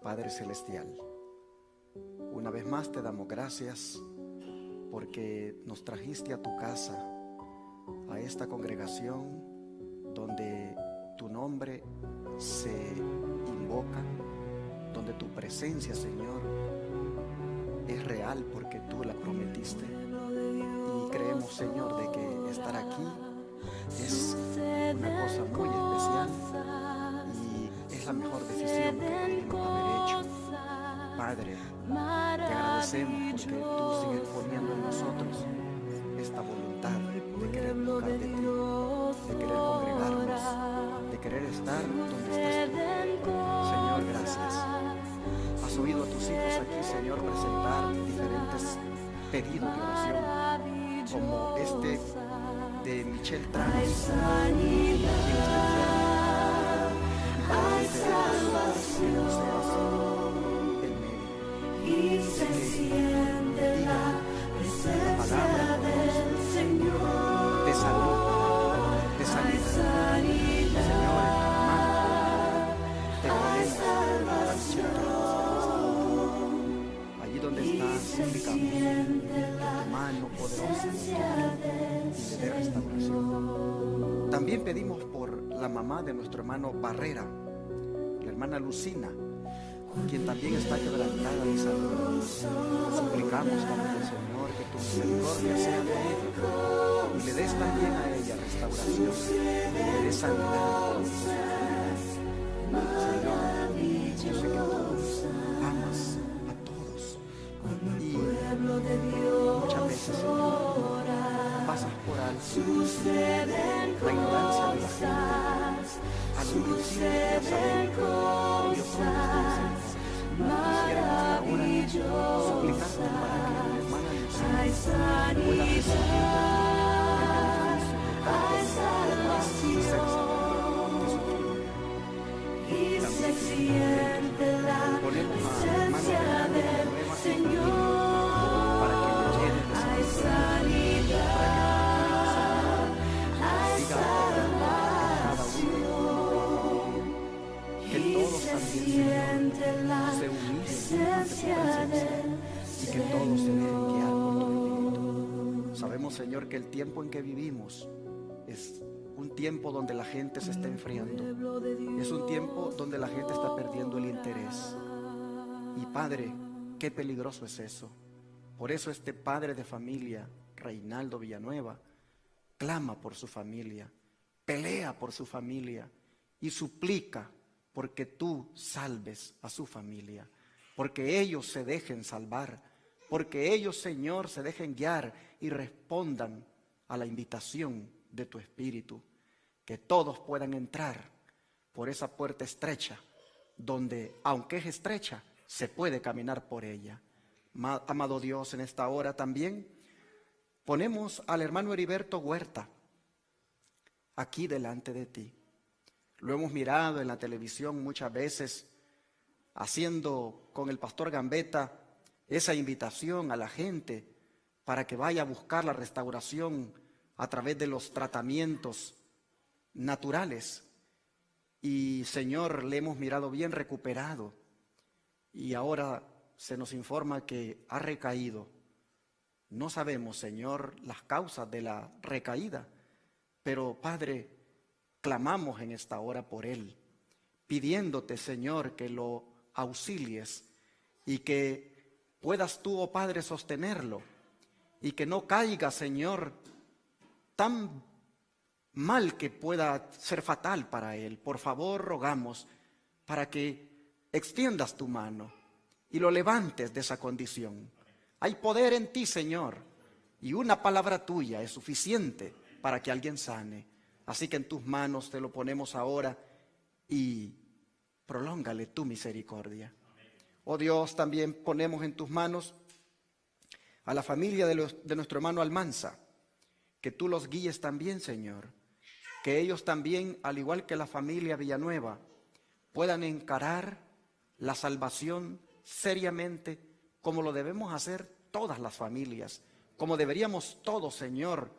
Padre Celestial, una vez más te damos gracias porque nos trajiste a tu casa, a esta congregación donde tu nombre se invoca, donde tu presencia, Señor, es real porque tú la prometiste. Y creemos, Señor, de que estar aquí es una cosa muy especial y es la mejor decisión que pudimos haber hecho. Padre, te agradecemos porque tú sigues poniendo en nosotros esta voluntad de querer buscar de ti, de querer congregarnos, de querer estar donde estás tú. Señor, gracias. Has oído a tus hijos aquí, Señor, presentar diferentes pedidos de oración, como este de Michelle Trans, quien está enferma. Que no seas el médico, de que diga la palabra de salud, de sanidad. Señor, en tus manos te ponemos a Michelle Trans. Allí donde estás, suplicamos tu mano poderosa y de restauración. También pedimos por la mamá de nuestro hermano Barrera, la hermana Lucina, quien también está quebrantada de salud. Suplicamos también, Señor, que tu misericordia sea con ella y le des también a ella restauración, le des sanidad. Señor, yo sé que tú amas a todos y muchas veces, Señor, pasas por alto la ignorancia de la gente. Al principio ya saben que Dios promete. Quisiéramos ahora suplicarte para que la hermana Lucía pueda recibir el beneficio de también ponemos a la hermana de nueva para que le llene de sabiduría, para que diga cada uno, que todos también, Señor, se humillen ante tu presencia y que todos se dejen guiar por tu Espíritu. Sabemos, Señor, que el tiempo en que vivimos es un tiempo donde la gente se está enfriando, es un tiempo donde la gente está perdiendo el interés. Y Padre, qué peligroso es eso. Por eso este padre de familia, Reinaldo Villanueva, clama por su familia, pelea por su familia y suplica porque tú salves a su familia, porque ellos se dejen salvar, porque ellos, Señor, se dejen guiar y respondan a la invitación de tu Espíritu, que todos puedan entrar por esa puerta estrecha, donde, aunque es estrecha, se puede caminar por ella. Amado Dios, en esta hora también ponemos al hermano Heriberto Huerta aquí delante de ti. Lo hemos mirado en la televisión muchas veces, haciendo con el pastor Gambetta esa invitación a la gente para que vaya a buscar la restauración a través de los tratamientos naturales. Y Señor, le hemos mirado bien recuperado y ahora se nos informa que ha recaído. No sabemos, Señor, las causas de la recaída, pero Padre, clamamos en esta hora por él, pidiéndote, Señor, que lo auxilies y que puedas tú, oh Padre, sostenerlo y que no caiga, Señor, tan mal que pueda ser fatal para él. Por favor, rogamos para que extiendas tu mano y lo levantes de esa condición. Hay poder en ti, Señor, y una palabra tuya es suficiente para que alguien sane. Así que en tus manos te lo ponemos ahora y prolóngale tu misericordia. Oh Dios, también ponemos en tus manos a la familia de nuestro hermano Almanza, que tú los guíes también, Señor, que ellos también, al igual que la familia Villanueva, puedan encarar la salvación seriamente, como lo debemos hacer todas las familias, como deberíamos todos, Señor,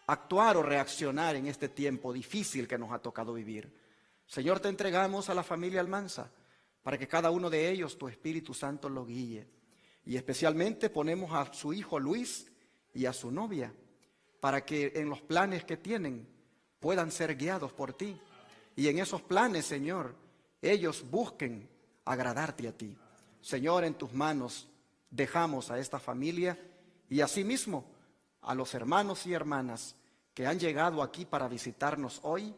actuar o reaccionar en este tiempo difícil que nos ha tocado vivir. Señor, te entregamos a la familia Almanza, para que cada uno de ellos tu Espíritu Santo lo guíe. Y especialmente ponemos a su hijo Luis y a su novia, para que en los planes que tienen puedan ser guiados por ti. Y en esos planes, Señor, ellos busquen agradarte a ti. Señor, en tus manos dejamos a esta familia y asimismo a los hermanos y hermanas que han llegado aquí para visitarnos hoy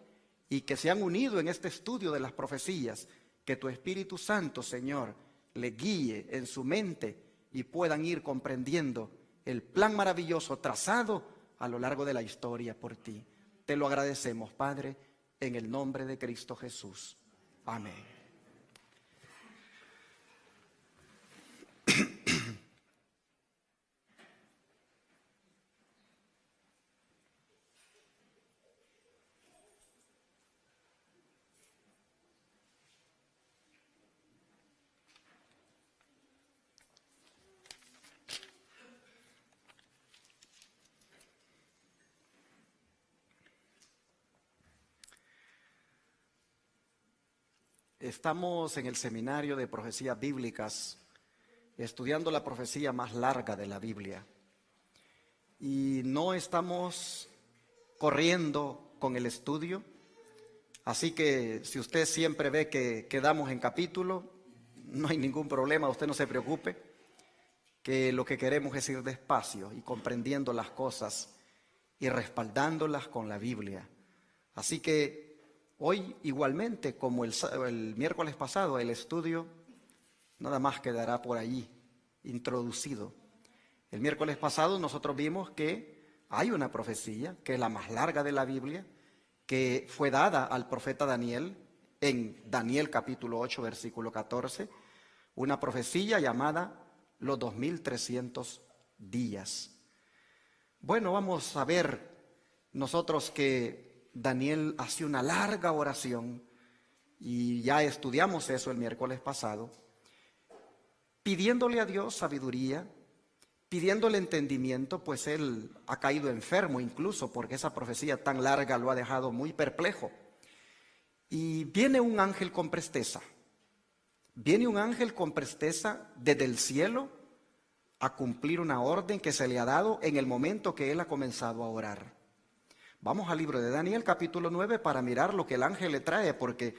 y que se han unido en este estudio de las profecías. Que tu Espíritu Santo, Señor, le guíe en su mente y puedan ir comprendiendo el plan maravilloso trazado a lo largo de la historia por ti. Te lo agradecemos, Padre, en el nombre de Cristo Jesús. Amén. Estamos en el seminario de profecías bíblicas, estudiando la profecía más larga de la Biblia. Y no estamos corriendo con el estudio, así que si usted siempre ve que quedamos en capítulo, no hay ningún problema, usted no se preocupe, que lo que queremos es ir despacio y comprendiendo las cosas y respaldándolas con la Biblia. Así que hoy, igualmente, como el miércoles pasado, el estudio nada más quedará por allí, introducido. El miércoles pasado nosotros vimos que hay una profecía, que es la más larga de la Biblia, que fue dada al profeta Daniel, en Daniel capítulo 8, versículo 14, una profecía llamada los 2300 días. Bueno, vamos a ver nosotros que Daniel hace una larga oración, y ya estudiamos eso el miércoles pasado, pidiéndole a Dios sabiduría, pidiéndole entendimiento, pues él ha caído enfermo incluso, porque esa profecía tan larga lo ha dejado muy perplejo. Y viene un ángel con presteza, desde el cielo a cumplir una orden que se le ha dado en el momento que él ha comenzado a orar. Vamos al libro de Daniel, capítulo 9, para mirar lo que el ángel le trae, porque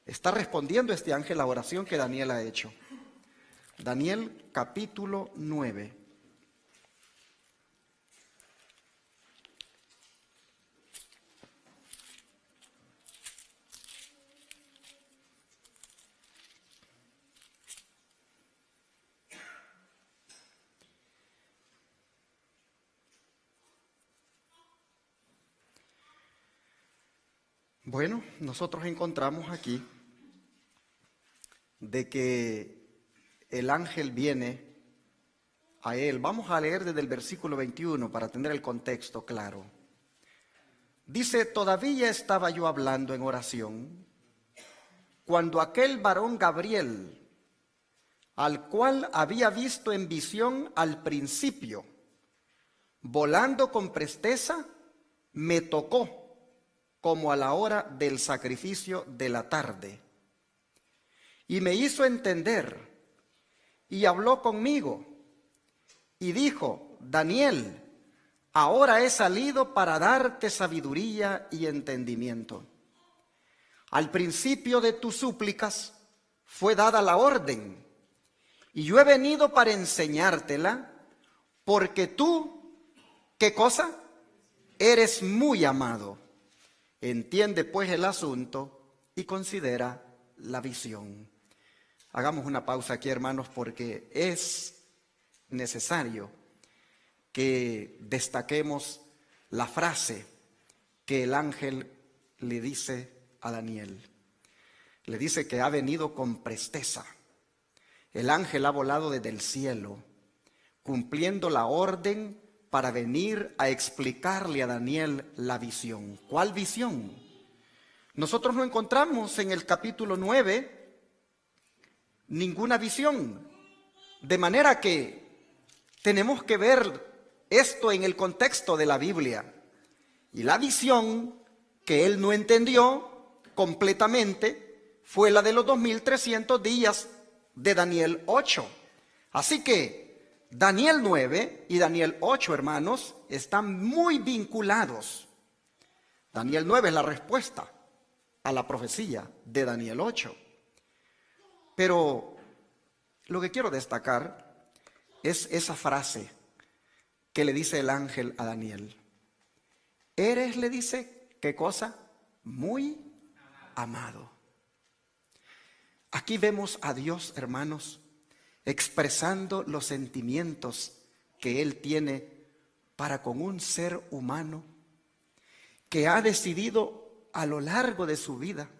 está respondiendo este ángel la oración que Daniel ha hecho. Daniel, capítulo 9. Bueno, nosotros encontramos aquí de que el ángel viene a él. Vamos a leer desde el versículo 21 para tener el contexto claro. Dice: todavía estaba yo hablando en oración cuando aquel varón Gabriel, al cual había visto en visión al principio, volando con presteza, me tocó como a la hora del sacrificio de la tarde, y me hizo entender, y habló conmigo, y dijo: Daniel, ahora he salido para darte sabiduría y entendimiento. Al principio de tus súplicas fue dada la orden, y yo he venido para enseñártela, porque tú, ¿qué cosa? Eres muy amado. Entiende pues el asunto y considera la visión. Hagamos una pausa aquí, hermanos, porque es necesario que destaquemos la frase que el ángel le dice a Daniel. Le dice que ha venido con presteza. El ángel ha volado desde el cielo, cumpliendo la orden para venir a explicarle a Daniel la visión. ¿Cuál visión? Nosotros no encontramos en el capítulo 9 ninguna visión. De manera que tenemos que ver esto en el contexto de la Biblia. Y la visión que él no entendió completamente fue la de los 2300 días de Daniel 8. Así que Daniel 9 y Daniel 8, hermanos, están muy vinculados. Daniel 9 es la respuesta a la profecía de Daniel 8. Pero lo que quiero destacar es esa frase que le dice el ángel a Daniel. Eres, le dice, ¿qué cosa? Muy amado. Aquí vemos a Dios, hermanos, expresando los sentimientos que Él tiene para con un ser humano que ha decidido a lo largo de su vida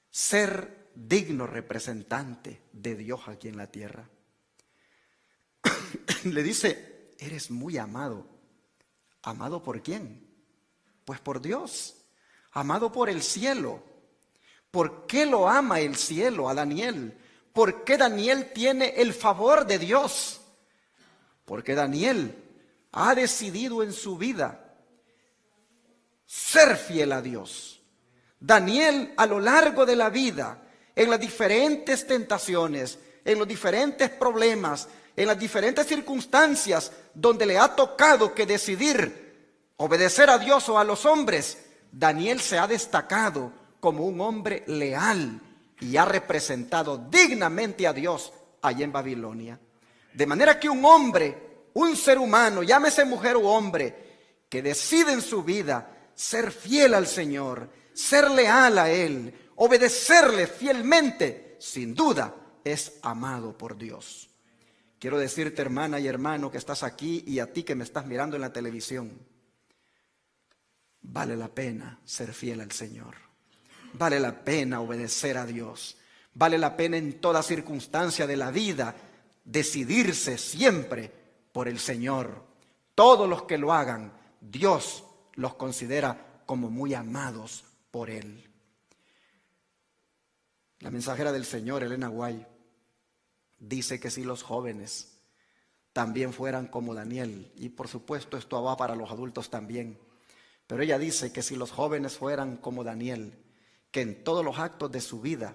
ser digno representante de Dios aquí en la tierra. Le dice, eres muy amado. ¿Amado por quién? Pues por Dios. Amado por el cielo. ¿Por qué lo ama el cielo a Daniel? ¿Por qué Daniel tiene el favor de Dios? Porque Daniel ha decidido en su vida ser fiel a Dios. Daniel, a lo largo de la vida, en las diferentes tentaciones, en los diferentes problemas, en las diferentes circunstancias donde le ha tocado que decidir obedecer a Dios o a los hombres, Daniel se ha destacado como un hombre leal y ha representado dignamente a Dios allá en Babilonia. De manera que un hombre, un ser humano, llámese mujer o hombre, que decide en su vida ser fiel al Señor, ser leal a Él, obedecerle fielmente, sin duda es amado por Dios. Quiero decirte, hermana y hermano que estás aquí y a ti que me estás mirando en la televisión, vale la pena ser fiel al Señor. Vale la pena obedecer a Dios. Vale la pena en toda circunstancia de la vida decidirse siempre por el Señor. Todos los que lo hagan, Dios los considera como muy amados por Él. La mensajera del Señor, Elena White, dice que si los jóvenes también fueran como Daniel, y por supuesto esto va para los adultos también, pero ella dice que si los jóvenes fueran como Daniel, que en todos los actos de su vida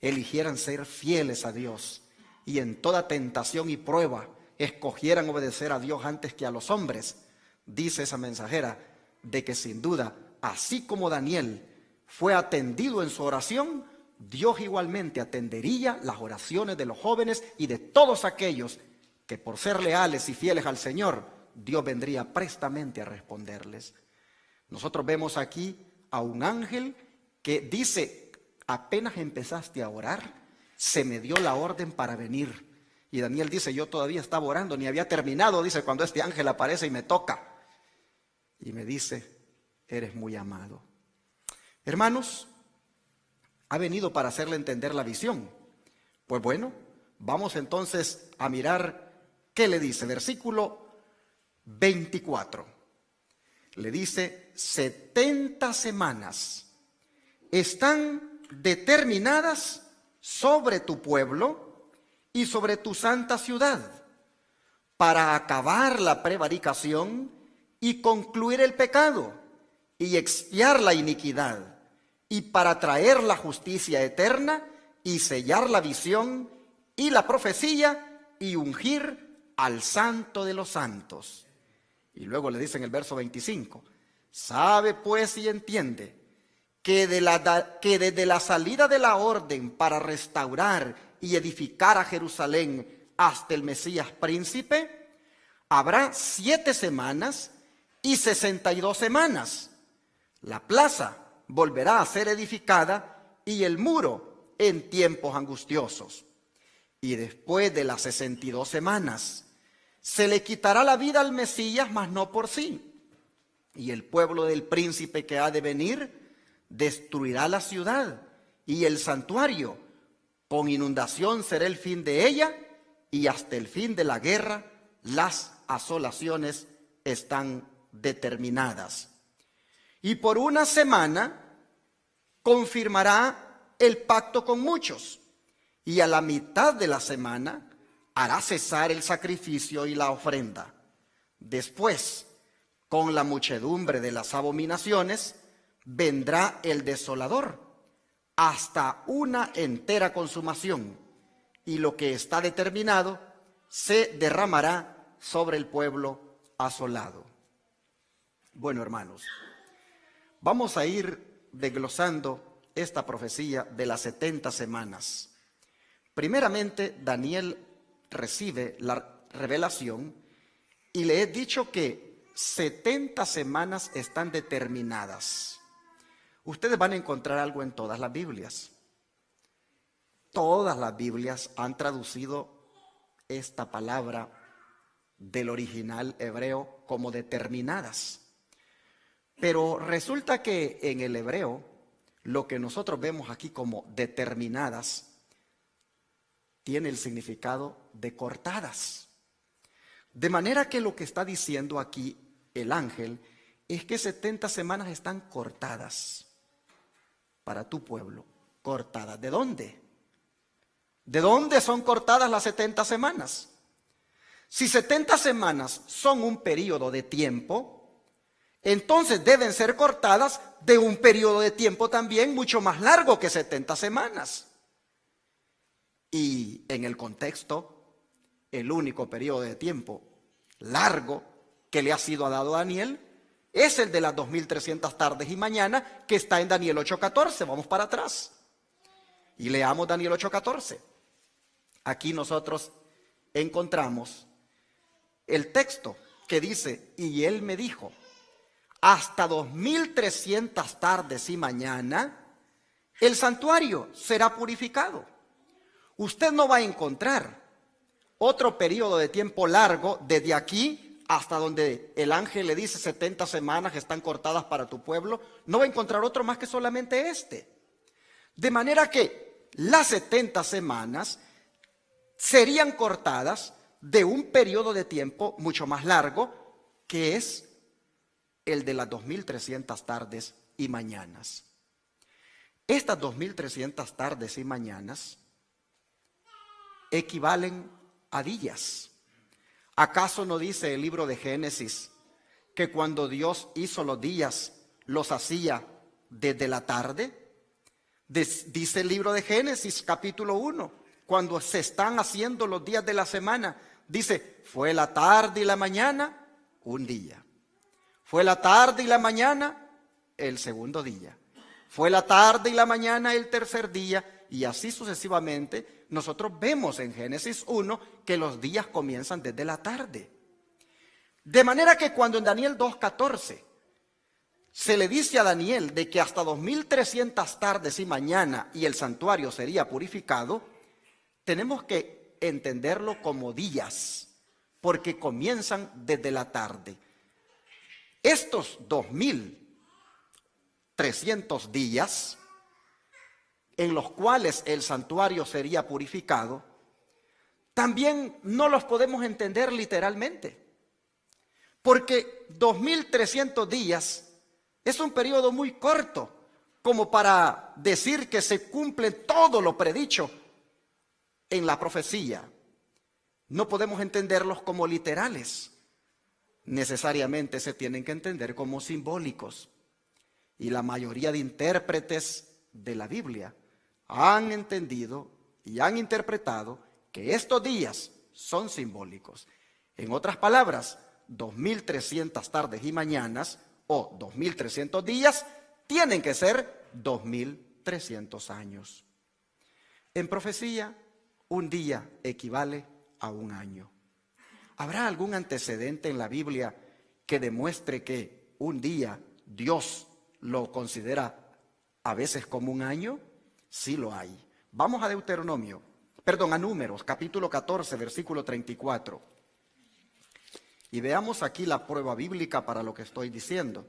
eligieran ser fieles a Dios y en toda tentación y prueba escogieran obedecer a Dios antes que a los hombres, dice esa mensajera, de que sin duda, así como Daniel fue atendido en su oración, Dios igualmente atendería las oraciones de los jóvenes y de todos aquellos que por ser leales y fieles al Señor, Dios vendría prestamente a responderles. Nosotros vemos aquí a un ángel que dice, apenas empezaste a orar, se me dio la orden para venir. Y Daniel dice, yo todavía estaba orando, ni había terminado, dice, cuando este ángel aparece y me toca. Y me dice, eres muy amado. Hermanos, ha venido para hacerle entender la visión. Pues bueno, vamos entonces a mirar qué le dice. Versículo 24. Le dice, 70 semanas están determinadas sobre tu pueblo y sobre tu santa ciudad para acabar la prevaricación y concluir el pecado y expiar la iniquidad y para traer la justicia eterna y sellar la visión y la profecía y ungir al santo de los santos. Y luego le dice en el verso 25, sabe pues y entiende que desde la salida de la orden para restaurar y edificar a Jerusalén hasta el Mesías príncipe, habrá 7 semanas y 62 semanas. La plaza volverá a ser edificada y el muro en tiempos angustiosos. Y después de las 62 semanas, se le quitará la vida al Mesías, mas no por sí. Y el pueblo del príncipe que ha de venir destruirá la ciudad y el santuario. Con inundación será el fin de ella y hasta el fin de la guerra las asolaciones están determinadas. Y por una semana confirmará el pacto con muchos, y a la mitad de la semana hará cesar el sacrificio y la ofrenda. Después, con la muchedumbre de las abominaciones, vendrá el desolador hasta una entera consumación, y lo que está determinado se derramará sobre el pueblo asolado. Bueno, hermanos, vamos a ir desglosando esta profecía de las 70 semanas. Primeramente, Daniel recibe la revelación y le he dicho que 70 semanas están determinadas. Ustedes van a encontrar algo en todas las Biblias. Todas las Biblias han traducido esta palabra del original hebreo como determinadas. Pero resulta que en el hebreo, lo que nosotros vemos aquí como determinadas, tiene el significado de cortadas. De manera que lo que está diciendo aquí el ángel es que 70 semanas están cortadas para tu pueblo. ¿Cortadas de dónde? ¿De dónde son cortadas las 70 semanas? Si 70 semanas son un periodo de tiempo, entonces deben ser cortadas de un periodo de tiempo también mucho más largo que 70 semanas. Y en el contexto, el único periodo de tiempo largo que le ha sido dado a Daniel es el de las 2300 tardes y mañanas, que está en Daniel 8:14. Vamos para atrás y leamos Daniel 8:14. Aquí nosotros encontramos el texto que dice: y él me dijo, hasta 2300 tardes y mañana el santuario será purificado. Usted no va a encontrar otro periodo de tiempo largo desde aquí hasta donde el ángel le dice 70 semanas están cortadas para tu pueblo. No va a encontrar otro más que solamente este. De manera que las 70 semanas serían cortadas de un periodo de tiempo mucho más largo, que es el de las 2300 tardes y mañanas. Estas 2300 tardes y mañanas equivalen a días. ¿Acaso no dice el libro de Génesis que cuando Dios hizo los días los hacía desde la tarde? Dice el libro de Génesis capítulo 1, cuando se están haciendo los días de la semana, dice: fue la tarde y la mañana un día, fue la tarde y la mañana el segundo día, fue la tarde y la mañana el tercer día, y así sucesivamente. Nosotros vemos en Génesis 1 que los días comienzan desde la tarde. De manera que cuando en Daniel 2:14 se le dice a Daniel de que hasta 2300 tardes y mañana y el santuario sería purificado, tenemos que entenderlo como días, porque comienzan desde la tarde. Estos 2300 días en los cuales el santuario sería purificado, también no los podemos entender literalmente, porque 2300 días es un periodo muy corto como para decir que se cumple todo lo predicho en la profecía. No podemos entenderlos como literales, necesariamente se tienen que entender como simbólicos, y la mayoría de intérpretes de la Biblia han entendido y han interpretado que estos días son simbólicos. En otras palabras, 2300 tardes y mañanas o 2300 días tienen que ser 2300 años. En profecía, un día equivale a un año. ¿Habrá algún antecedente en la Biblia que demuestre que un día Dios lo considera a veces como un año? Sí lo hay. Vamos a a Números, capítulo 14, versículo 34. Y veamos aquí la prueba bíblica para lo que estoy diciendo.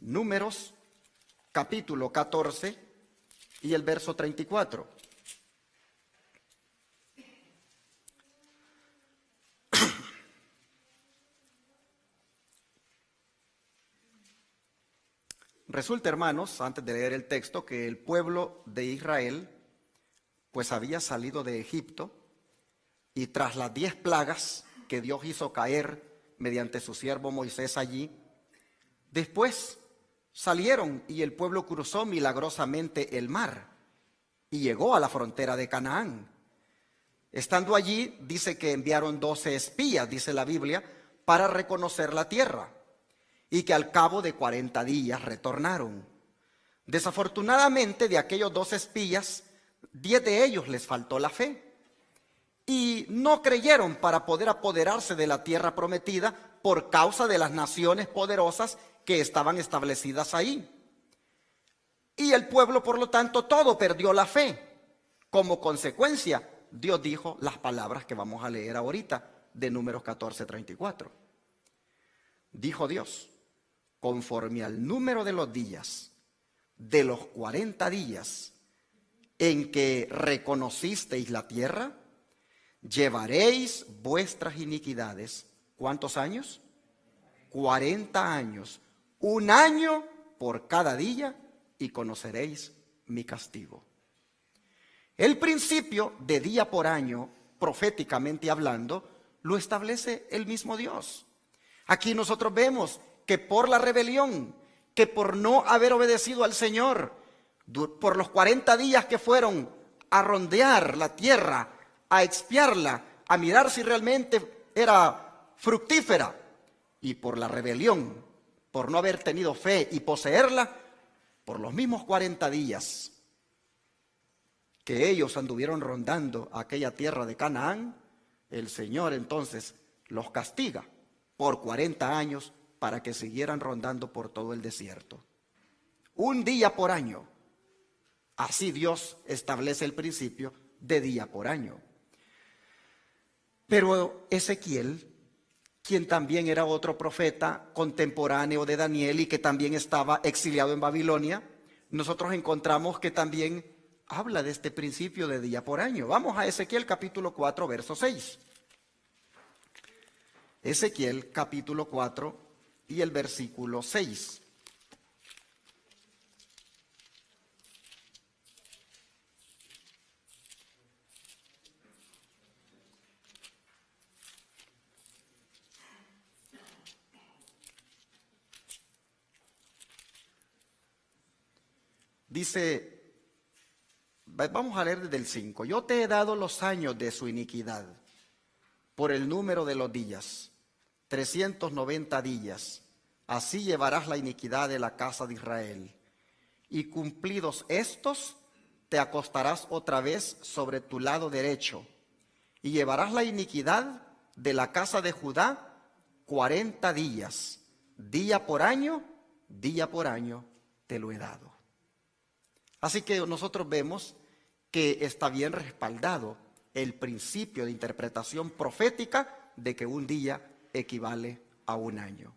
Números, capítulo 14 y el verso 34. Resulta, hermanos, antes de leer el texto, que el pueblo de Israel pues había salido de Egipto, y tras las 10 plagas que Dios hizo caer mediante su siervo Moisés allí, después salieron y el pueblo cruzó milagrosamente el mar, y llegó a la frontera de Canaán. Estando allí, dice que enviaron 12 espías, dice la Biblia, para reconocer la tierra, y que al cabo de 40 días retornaron. Desafortunadamente, de aquellos 12 espías, 10 de ellos les faltó la fe y no creyeron para poder apoderarse de la tierra prometida por causa de las naciones poderosas que estaban establecidas ahí. Y el pueblo, por lo tanto, todo perdió la fe. Como consecuencia, Dios dijo las palabras que vamos a leer ahorita de Números 14:34. Dijo Dios: conforme al número de los días, de los 40 días en que reconocisteis la tierra, llevaréis vuestras iniquidades. ¿Cuántos años? 40 años, un año por cada día, y conoceréis mi castigo. El principio de día por año, proféticamente hablando, lo establece el mismo Dios. Aquí nosotros vemos que por la rebelión, que por no haber obedecido al Señor, por los 40 días que fueron a rondear la tierra, a expiarla, a mirar si realmente era fructífera, y por la rebelión, por no haber tenido fe y poseerla, por los mismos 40 días que ellos anduvieron rondando aquella tierra de Canaán, el Señor entonces los castiga por 40 años para que siguieran rondando por todo el desierto. Un día por año. Así Dios establece el principio de día por año. Pero Ezequiel, quien también era otro profeta contemporáneo de Daniel y que también estaba exiliado en Babilonia, nosotros encontramos que también habla de este principio de día por año. Vamos a Ezequiel capítulo 4, verso 6. Ezequiel capítulo 4 y el versículo 6. Dice, vamos a leer desde el 5. Yo te he dado los años de su iniquidad por el número de los días, 390 días. Así llevarás la iniquidad de la casa de Israel. Y cumplidos estos, te acostarás otra vez sobre tu lado derecho. Y llevarás la iniquidad de la casa de Judá 40 días. Día por año te lo he dado. Así que nosotros vemos que está bien respaldado el principio de interpretación profética de que un día equivale a un año.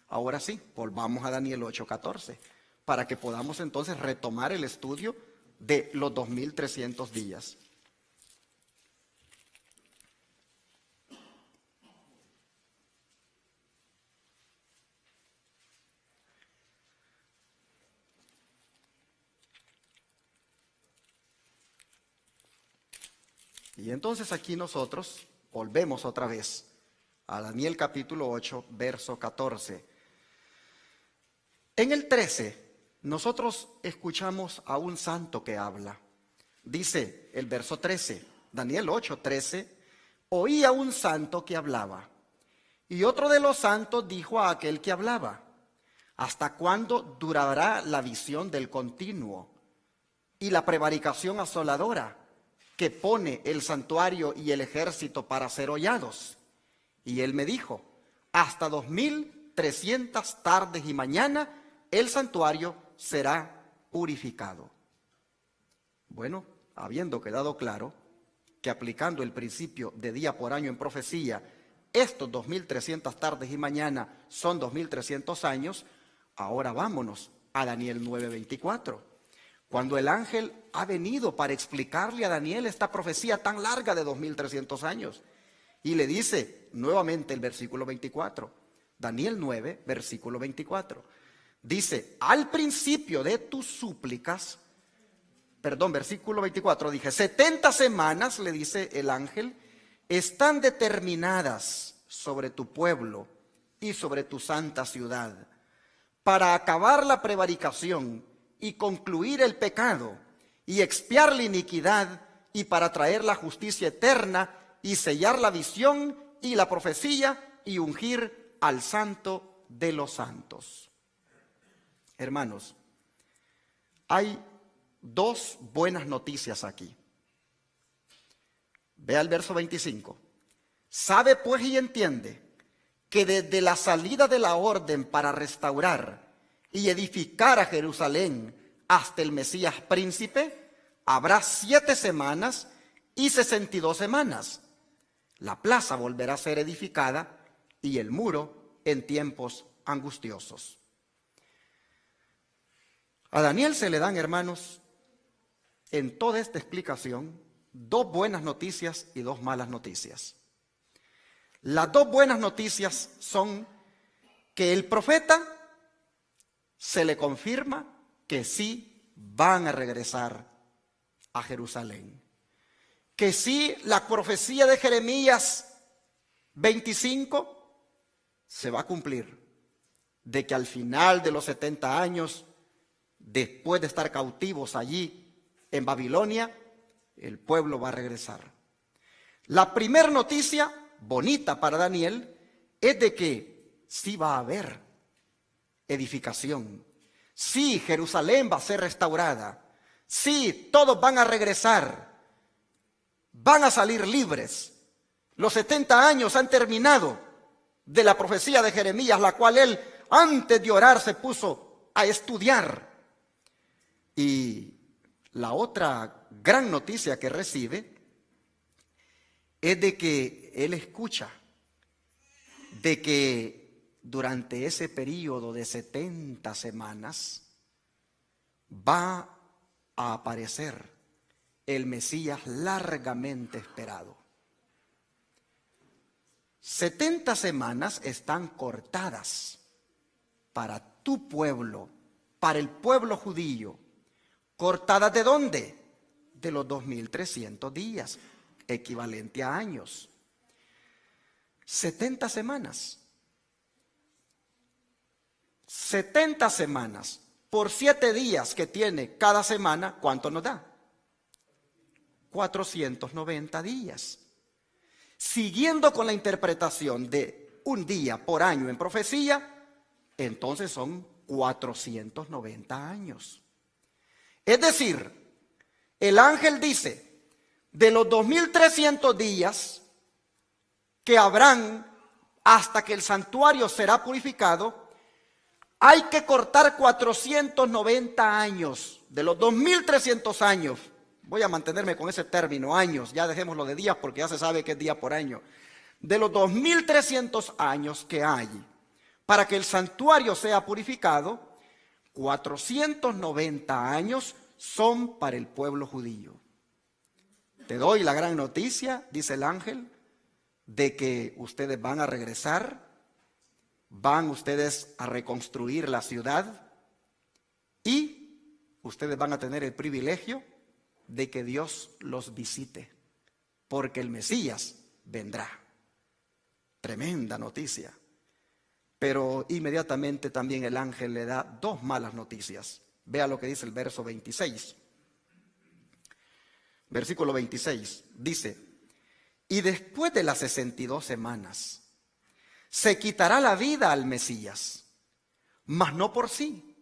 Ahora sí, volvamos a Daniel 8:14, para que podamos entonces retomar el estudio de los 2300 días. Y entonces aquí nosotros volvemos otra vez a Daniel capítulo 8, verso 14. En el 13, nosotros escuchamos a un santo que habla. Dice el verso 13, Daniel 8, 13, oí a un santo que hablaba. Y otro de los santos dijo a aquel que hablaba, ¿hasta cuándo durará la visión del continuo y la prevaricación asoladora que pone el santuario y el ejército para ser hollados? Y él me dijo, hasta 2300 tardes y mañana el santuario será purificado. Bueno, habiendo quedado claro que aplicando el principio de día por año en profecía, estos 2300 tardes y mañana son 2300 años, ahora vámonos a Daniel 9:24. Cuando el ángel ha venido para explicarle a Daniel esta profecía tan larga de 2300 años. Y le dice nuevamente el versículo 24. Daniel 9, versículo 24. Dice, al principio de tus súplicas, versículo 24, dije, 70 semanas, le dice el ángel, están determinadas sobre tu pueblo y sobre tu santa ciudad, para acabar la prevaricación y concluir el pecado y expiar la iniquidad, y para traer la justicia eterna, y sellar la visión y la profecía, y ungir al Santo de los santos. Hermanos, hay dos buenas noticias aquí. Vea el verso 25. Sabe pues y entiende que desde la salida de la orden para restaurar y edificar a Jerusalén hasta el Mesías príncipe, habrá 7 semanas y 62 semanas. La plaza volverá a ser edificada y el muro en tiempos angustiosos. A Daniel se le dan, hermanos, en toda esta explicación, 2 buenas noticias y 2 malas noticias. Las 2 buenas noticias son que el profeta se le confirma que sí van a regresar a Jerusalén. Que sí, la profecía de Jeremías 25 se va a cumplir, de que al final de los 70 años, después de estar cautivos allí en Babilonia, el pueblo va a regresar. La primera noticia, bonita para Daniel, es de que sí va a haber edificación. Sí, Jerusalén va a ser restaurada. Sí, todos van a regresar. Van a salir libres. Los 70 años han terminado de la profecía de Jeremías, la cual él, antes de orar, se puso a estudiar. Y la otra gran noticia que recibe es de que él escucha de que durante ese periodo de 70 semanas va a aparecer el Mesías largamente esperado. 70 semanas están cortadas para tu pueblo, para el pueblo judío. ¿Cortadas de dónde? De los 2300 días, equivalente a años. 70 semanas. 70 semanas por 7 días que tiene cada semana, ¿cuánto nos da? 490 días. Siguiendo con la interpretación de un día por año en profecía, entonces son 490 años. Es decir, el ángel dice, de los 2300 días que habrán hasta que el santuario será purificado, hay que cortar 490 años. De los 2300 años, voy a mantenerme con ese término, años, ya dejémoslo de días porque ya se sabe que es día por año. De los 2300 años que hay para que el santuario sea purificado, 490 años son para el pueblo judío. Te doy la gran noticia, dice el ángel, de que ustedes van a regresar, van ustedes a reconstruir la ciudad y ustedes van a tener el privilegio de que Dios los visite, porque el Mesías vendrá. Tremenda noticia. Pero inmediatamente también el ángel le da 2 malas noticias. Vea lo que dice el verso 26. Versículo 26 dice: y después de las 62 semanas se quitará la vida al Mesías, mas no por sí.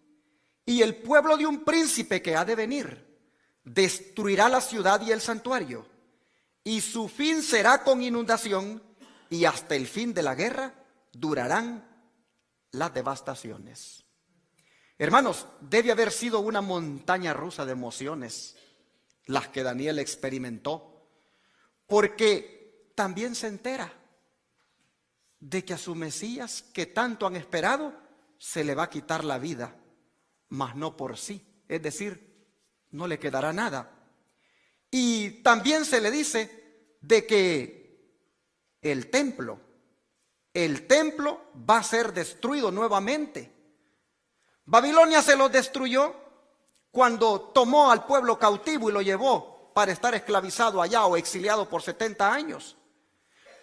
Y el pueblo de un príncipe que ha de venir destruirá la ciudad y el santuario, y su fin será con inundación, y hasta el fin de la guerra durarán las devastaciones. Hermanos, debe haber sido una montaña rusa de emociones las que Daniel experimentó, porque también se entera de que a su Mesías, que tanto han esperado, se le va a quitar la vida, mas no por sí, es decir, no le quedará nada. Y también se le dice de que el templo va a ser destruido nuevamente. Babilonia se lo destruyó cuando tomó al pueblo cautivo y lo llevó para estar esclavizado allá o exiliado por 70 años.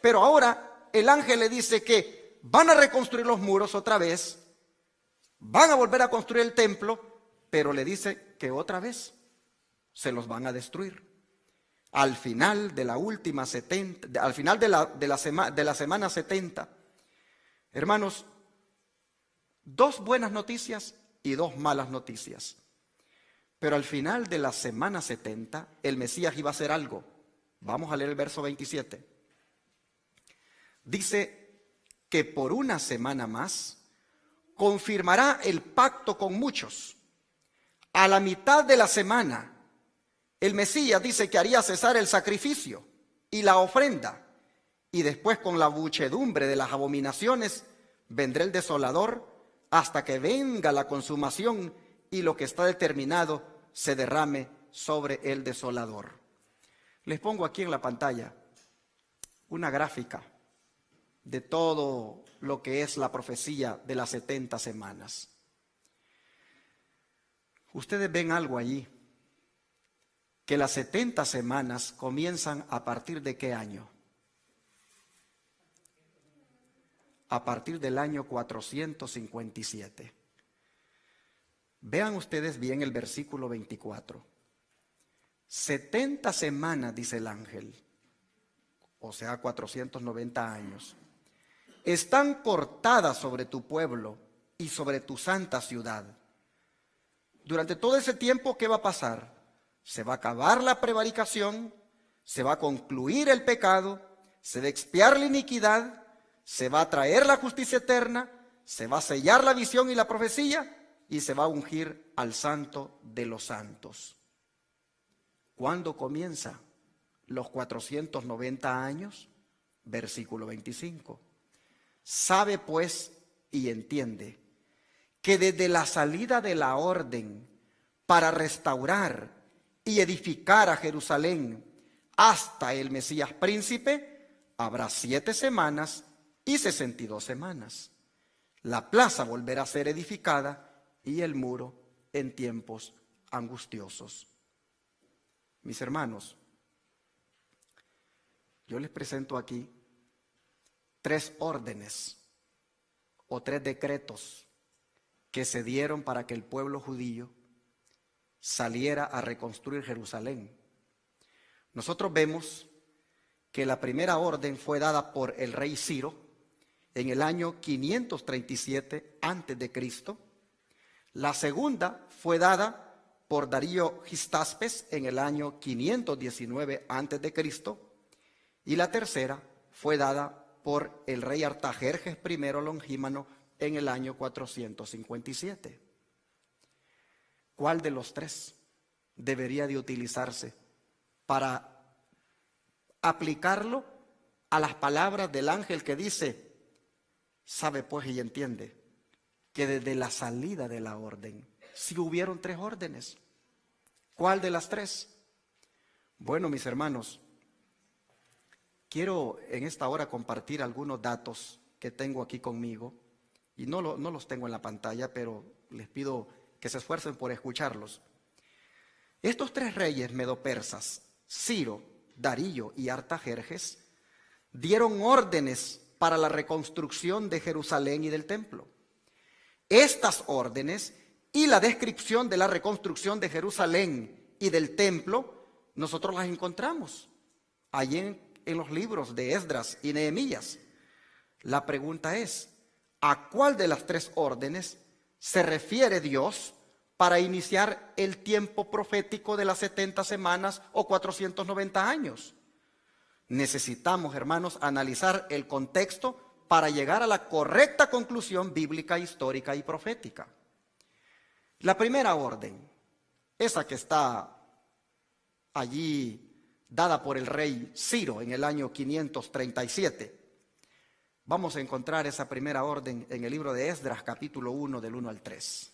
Pero ahora el ángel le dice que van a reconstruir los muros otra vez, van a volver a construir el templo, pero le dice que otra vez se los van a destruir. Al final de la última 70, al final de la semana 70, hermanos, dos buenas noticias y dos malas noticias. Pero al final de la semana 70, el Mesías iba a hacer algo. Vamos a leer el verso 27. Dice que por una semana más confirmará el pacto con muchos. A la mitad de la semana, el Mesías dice que haría cesar el sacrificio y la ofrenda. Y después, con la muchedumbre de las abominaciones, vendrá el desolador hasta que venga la consumación y lo que está determinado se derrame sobre el desolador. Les pongo aquí en la pantalla una gráfica de todo lo que es la profecía de las 70 semanas. Ustedes ven algo allí, que las 70 semanas comienzan a partir de ¿qué año? A partir del año 457. Vean ustedes bien el versículo 24. 70 semanas, dice el ángel, o sea, 490 años, están cortadas sobre tu pueblo y sobre tu santa ciudad. Durante todo ese tiempo, ¿qué va a pasar? Se va a acabar la prevaricación, se va a concluir el pecado, se va a expiar la iniquidad, se va a traer la justicia eterna, se va a sellar la visión y la profecía y se va a ungir al santo de los santos. ¿Cuándo comienza? Los 490 años, versículo 25. Sabe pues y entiende que desde la salida de la orden para restaurar y edificar a Jerusalén hasta el Mesías príncipe, habrá 7 semanas y 62 semanas. La plaza volverá a ser edificada y el muro en tiempos angustiosos. Mis hermanos, yo les presento aquí 3 órdenes o 3 decretos que se dieron para que el pueblo judío saliera a reconstruir Jerusalén. Nosotros vemos que la primera orden fue dada por el rey Ciro en el año 537 a.C. La segunda fue dada por Darío Gistaspes en el año 519 a.C. y la tercera fue dada por el rey Artajerjes I Longímano en el año 457. ¿Cuál de los 3 debería de utilizarse para aplicarlo a las palabras del ángel que dice, sabe pues y entiende que desde la salida de la orden, si hubieron 3 órdenes, ¿cuál de las 3? Bueno, mis hermanos, quiero en esta hora compartir algunos datos que tengo aquí conmigo y no los tengo en la pantalla, pero les pido que se esfuercen por escucharlos. Estos 3 reyes medopersas, Ciro, Darío y Artajerjes, dieron órdenes para la reconstrucción de Jerusalén y del templo. Estas órdenes y la descripción de la reconstrucción de Jerusalén y del templo, nosotros las encontramos allí en los libros de Esdras y Nehemías. La pregunta es, ¿a cuál de las 3 órdenes se refiere Dios para iniciar el tiempo profético de las 70 semanas o 490 años? Necesitamos, hermanos, analizar el contexto para llegar a la correcta conclusión bíblica, histórica y profética. La primera orden, esa que está allí dada por el rey Ciro en el año 537. Vamos a encontrar esa primera orden en el libro de Esdras, capítulo 1, del 1 al 3.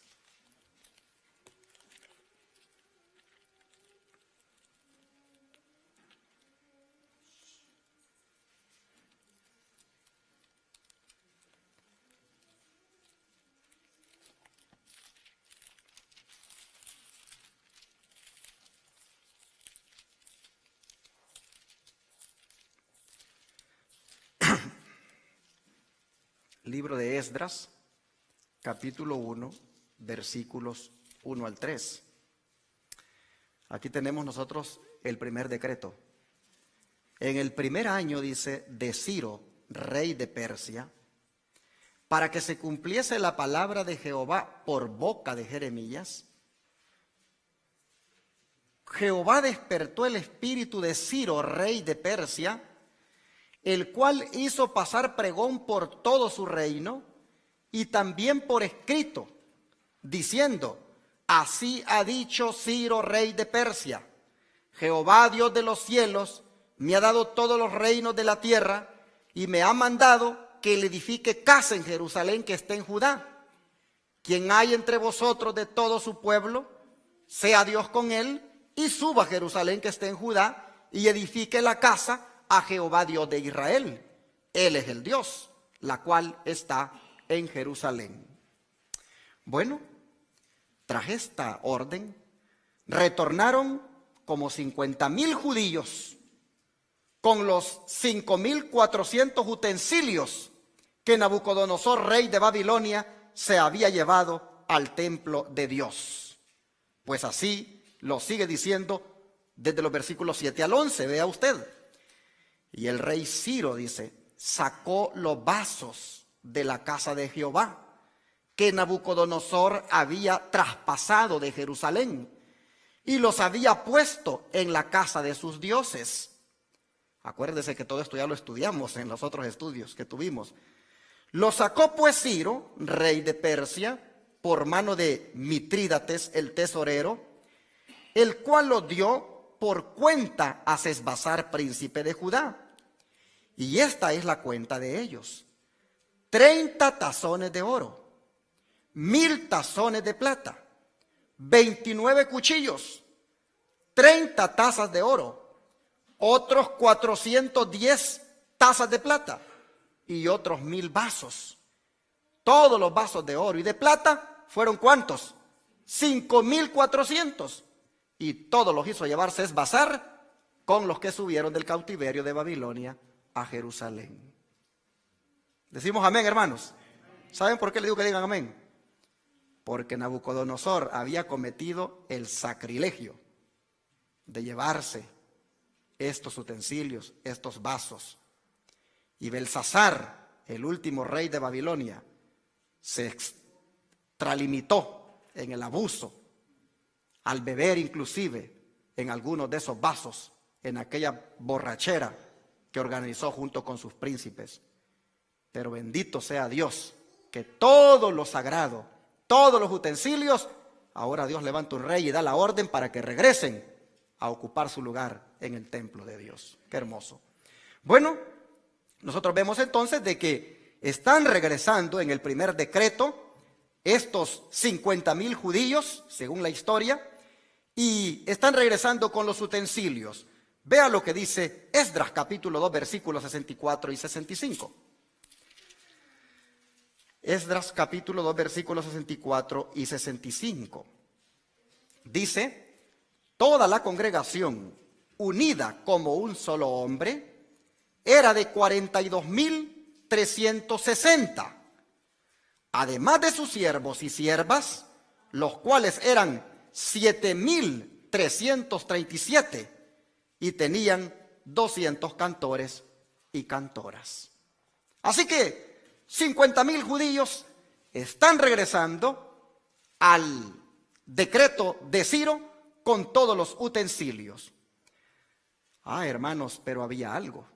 Libro de Esdras, capítulo 1, versículos 1 al 3. Aquí tenemos nosotros el primer decreto. En el primer año, dice, de Ciro, rey de Persia, para que se cumpliese la palabra de Jehová por boca de Jeremías, Jehová despertó el espíritu de Ciro, rey de Persia, el cual hizo pasar pregón por todo su reino y también por escrito, diciendo: así ha dicho Ciro, rey de Persia: Jehová, Dios de los cielos, me ha dado todos los reinos de la tierra y me ha mandado que le edifique casa en Jerusalén que esté en Judá. Quien hay entre vosotros de todo su pueblo, sea Dios con él, y suba a Jerusalén que esté en Judá y edifique la casa a Jehová, Dios de Israel. Él es el Dios, la cual está en Jerusalén. Bueno, tras esta orden, retornaron como 50,000 judíos con los 5,400 utensilios que Nabucodonosor, rey de Babilonia, se había llevado al templo de Dios. Pues así lo sigue diciendo desde los versículos 7 al 11, vea usted. Y el rey Ciro, dice, sacó los vasos de la casa de Jehová que Nabucodonosor había traspasado de Jerusalén y los había puesto en la casa de sus dioses. Acuérdese que todo esto ya lo estudiamos en los otros estudios que tuvimos. Lo sacó pues Ciro, rey de Persia, por mano de Mitrídates el tesorero, el cual lo dio por cuenta a Sesbazar, príncipe de Judá. Y esta es la cuenta de ellos: 30 tazones de oro, 1,000 tazones de plata, 29 cuchillos, 30 tazas de oro, otros 410 tazas de plata y otros 1,000 vasos. Todos los vasos de oro y de plata fueron ¿cuántos? 5,400. Y todos los hizo llevar Sesbazar con los que subieron del cautiverio de Babilonia a Jerusalén. Decimos amén, hermanos. ¿Saben por qué le digo que digan amén? Porque Nabucodonosor había cometido el sacrilegio de llevarse estos utensilios, estos vasos. Y Belsasar, el último rey de Babilonia, se extralimitó en el abuso, al beber inclusive en algunos de esos vasos, en aquella borrachera que organizó junto con sus príncipes. Pero bendito sea Dios, que todo lo sagrado, todos los utensilios, ahora Dios levanta un rey y da la orden para que regresen a ocupar su lugar en el templo de Dios. Qué hermoso. Bueno, nosotros vemos entonces de que están regresando en el primer decreto estos 50,000 judíos, según la historia, y están regresando con los utensilios. Vea lo que dice Esdras capítulo 2 versículos 64 y 65. Esdras capítulo 2 versículos 64 y 65. Dice: toda la congregación unida como un solo hombre era de 42,360, además de sus siervos y siervas, los cuales eran 7,337 y tenían 200 cantores y cantoras. Así que 50,000 judíos están regresando al decreto de Ciro con todos los utensilios. Hermanos, pero había algo.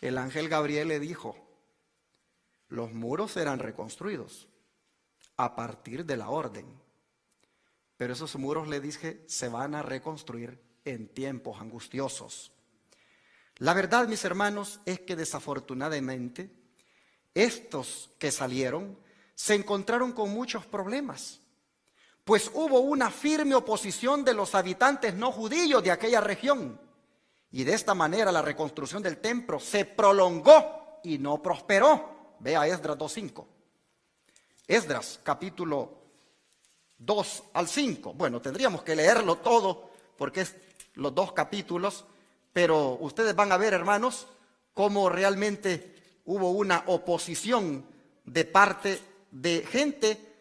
El ángel Gabriel le dijo: los muros serán reconstruidos a partir de la orden. Pero esos muros, le dije, se van a reconstruir en tiempos angustiosos. La verdad, mis hermanos, es que desafortunadamente estos que salieron se encontraron con muchos problemas, pues hubo una firme oposición de los habitantes no judíos de aquella región, y de esta manera la reconstrucción del templo se prolongó y no prosperó. Vea Esdras 2:5. Esdras capítulo 2 al 5. Bueno, tendríamos que leerlo todo porque es los 2 capítulos, pero ustedes van a ver, hermanos, cómo realmente hubo una oposición de parte de gente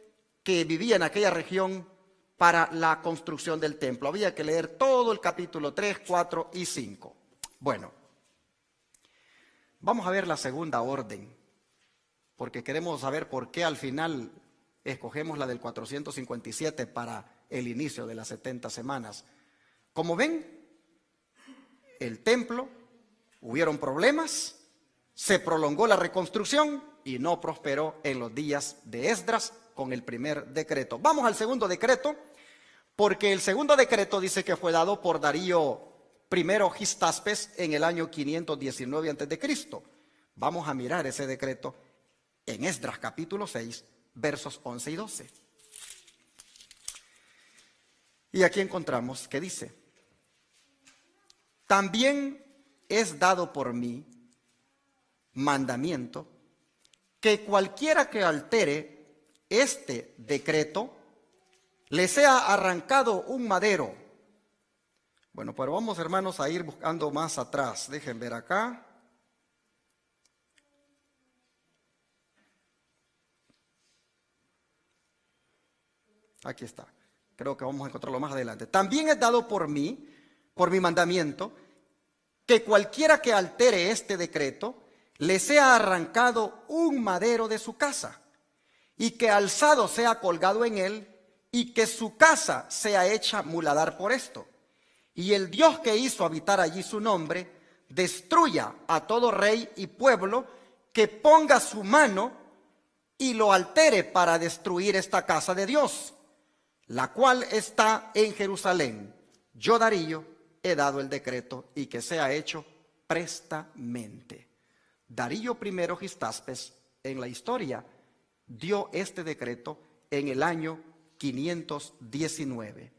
que vivía en aquella región para la construcción del templo. Había que leer todo el capítulo 3, 4 y 5. Bueno, vamos a ver la segunda orden, porque queremos saber por qué al final escogemos la del 457 para el inicio de las 70 semanas. Como ven, el templo, hubieron problemas, se prolongó la reconstrucción y no prosperó en los días de Esdras con el primer decreto. Vamos al segundo decreto, porque el segundo decreto dice que fue dado por Darío I Gistaspes en el año 519 a.C. Vamos a mirar ese decreto en Esdras capítulo 6, versos 11 y 12. Y aquí encontramos que dice: también es dado por mí mandamiento que cualquiera que altere este decreto le sea arrancado un madero. Bueno, pero vamos, hermanos, a ir buscando más atrás. Dejen ver acá. Aquí está. Creo que vamos a encontrarlo más adelante. También es dado por mí, por mi mandamiento, que cualquiera que altere este decreto le sea arrancado un madero de su casa, y que alzado sea colgado en él, y que su casa sea hecha muladar por esto. Y el Dios que hizo habitar allí su nombre, destruya a todo rey y pueblo que ponga su mano y lo altere para destruir esta casa de Dios, la cual está en Jerusalén. Yo, Darío, he dado el decreto, y que sea hecho prestamente. Darío I Gistaspes en la historia dio este decreto en el año 519.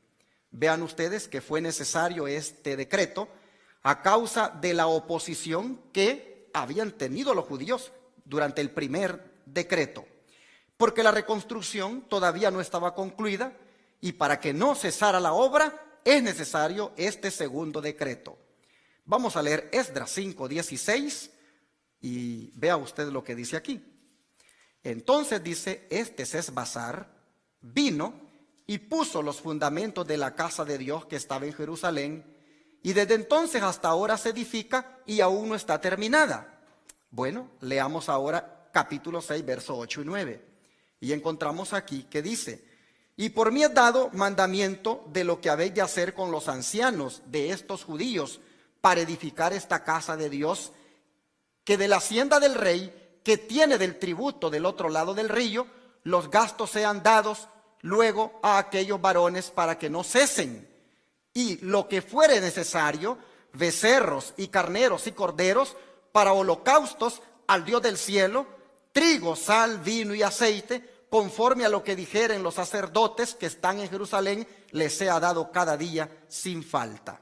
Vean ustedes que fue necesario este decreto a causa de la oposición que habían tenido los judíos durante el primer decreto, porque la reconstrucción todavía no estaba concluida, y para que no cesara la obra es necesario este segundo decreto. Vamos a leer Esdras 5:16 y vea usted lo que dice aquí. Entonces dice: este Sesbazar vino y puso los fundamentos de la casa de Dios que estaba en Jerusalén, y desde entonces hasta ahora se edifica y aún no está terminada. Bueno, leamos ahora capítulo 6, versos 8 y 9. Y encontramos aquí que dice: y por mí he dado mandamiento de lo que habéis de hacer con los ancianos de estos judíos para edificar esta casa de Dios, que de la hacienda del rey, que tiene del tributo del otro lado del río, los gastos sean dados luego a aquellos varones para que no cesen. Y lo que fuere necesario, becerros y carneros y corderos para holocaustos al Dios del cielo, trigo, sal, vino y aceite, conforme a lo que dijeren los sacerdotes que están en Jerusalén, les sea dado cada día sin falta.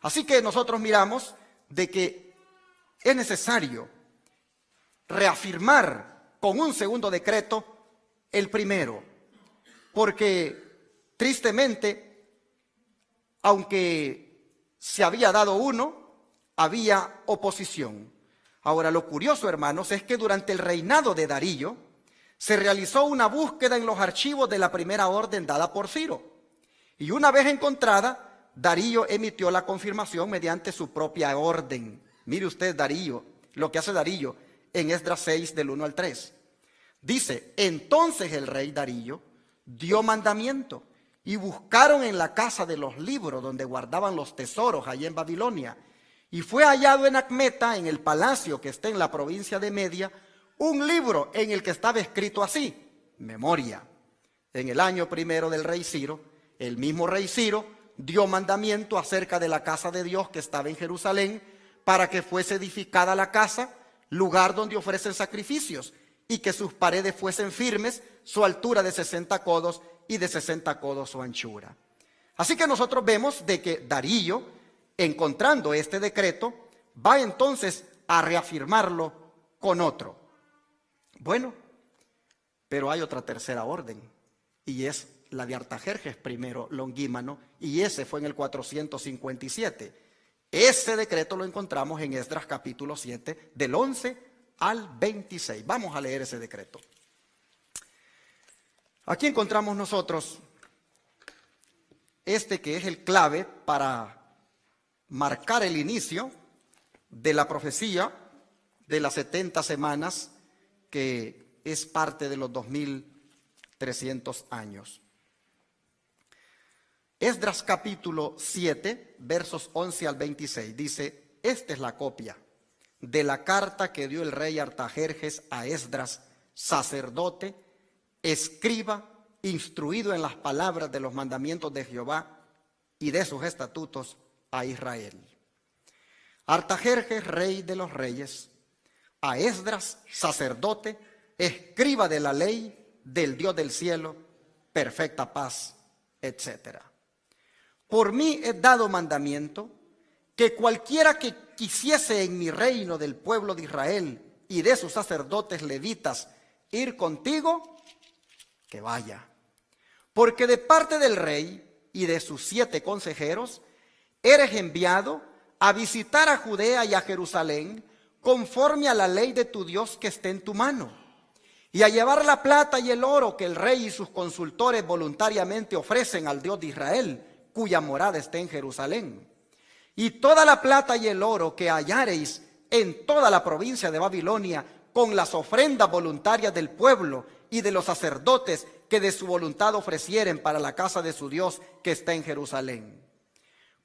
Así que nosotros miramos de que es necesario reafirmar con un segundo decreto el primero, porque tristemente, aunque se había dado uno, había oposición. Ahora, lo curioso, hermanos, es que durante el reinado de Darío se realizó una búsqueda en los archivos de la primera orden dada por Ciro, y una vez encontrada, Darío emitió la confirmación mediante su propia orden. Mire usted Darío, lo que hace Darío en Esdras 6 del 1 al 3. Dice: entonces el rey Darío dio mandamiento, y buscaron en la casa de los libros donde guardaban los tesoros allá en Babilonia, y fue hallado en Acmeta, en el palacio que está en la provincia de Media, un libro en el que estaba escrito así: memoria. En el año primero del rey Ciro, el mismo rey Ciro dio mandamiento acerca de la casa de Dios que estaba en Jerusalén, para que fuese edificada la casa, lugar donde ofrecen sacrificios, y que sus paredes fuesen firmes, su altura de 60 codos y de 60 codos su anchura. Así que nosotros vemos de que Darío, encontrando este decreto, va entonces a reafirmarlo con otro. Bueno, pero hay otra tercera orden, y es la de Artajerjes I Longímano, y ese fue en el 457. Ese decreto lo encontramos en Esdras capítulo 7, del 11 al 26. Vamos a leer ese decreto. Aquí encontramos nosotros que es el clave para marcar el inicio de la profecía de las 70 semanas, que es parte de los 2300 años. Esdras capítulo 7, versos 11 al 26, dice: esta es la copia de la carta que dio el rey Artajerjes a Esdras, sacerdote, escriba, instruido en las palabras de los mandamientos de Jehová y de sus estatutos a Israel. Artajerjes, rey de los reyes, a Esdras, sacerdote, escriba de la ley del Dios del cielo, perfecta paz, etc. Por mí he dado mandamiento que cualquiera que quisiese en mi reino del pueblo de Israel y de sus sacerdotes levitas ir contigo, que vaya. Porque de parte del rey y de sus 7 consejeros eres enviado a visitar a Judea y a Jerusalén conforme a la ley de tu Dios que esté en tu mano, y a llevar la plata y el oro que el rey y sus consultores voluntariamente ofrecen al Dios de Israel, cuya morada esté en Jerusalén. Y toda la plata y el oro que hallareis en toda la provincia de Babilonia, con las ofrendas voluntarias del pueblo y de los sacerdotes que de su voluntad ofrecieren para la casa de su Dios que está en Jerusalén.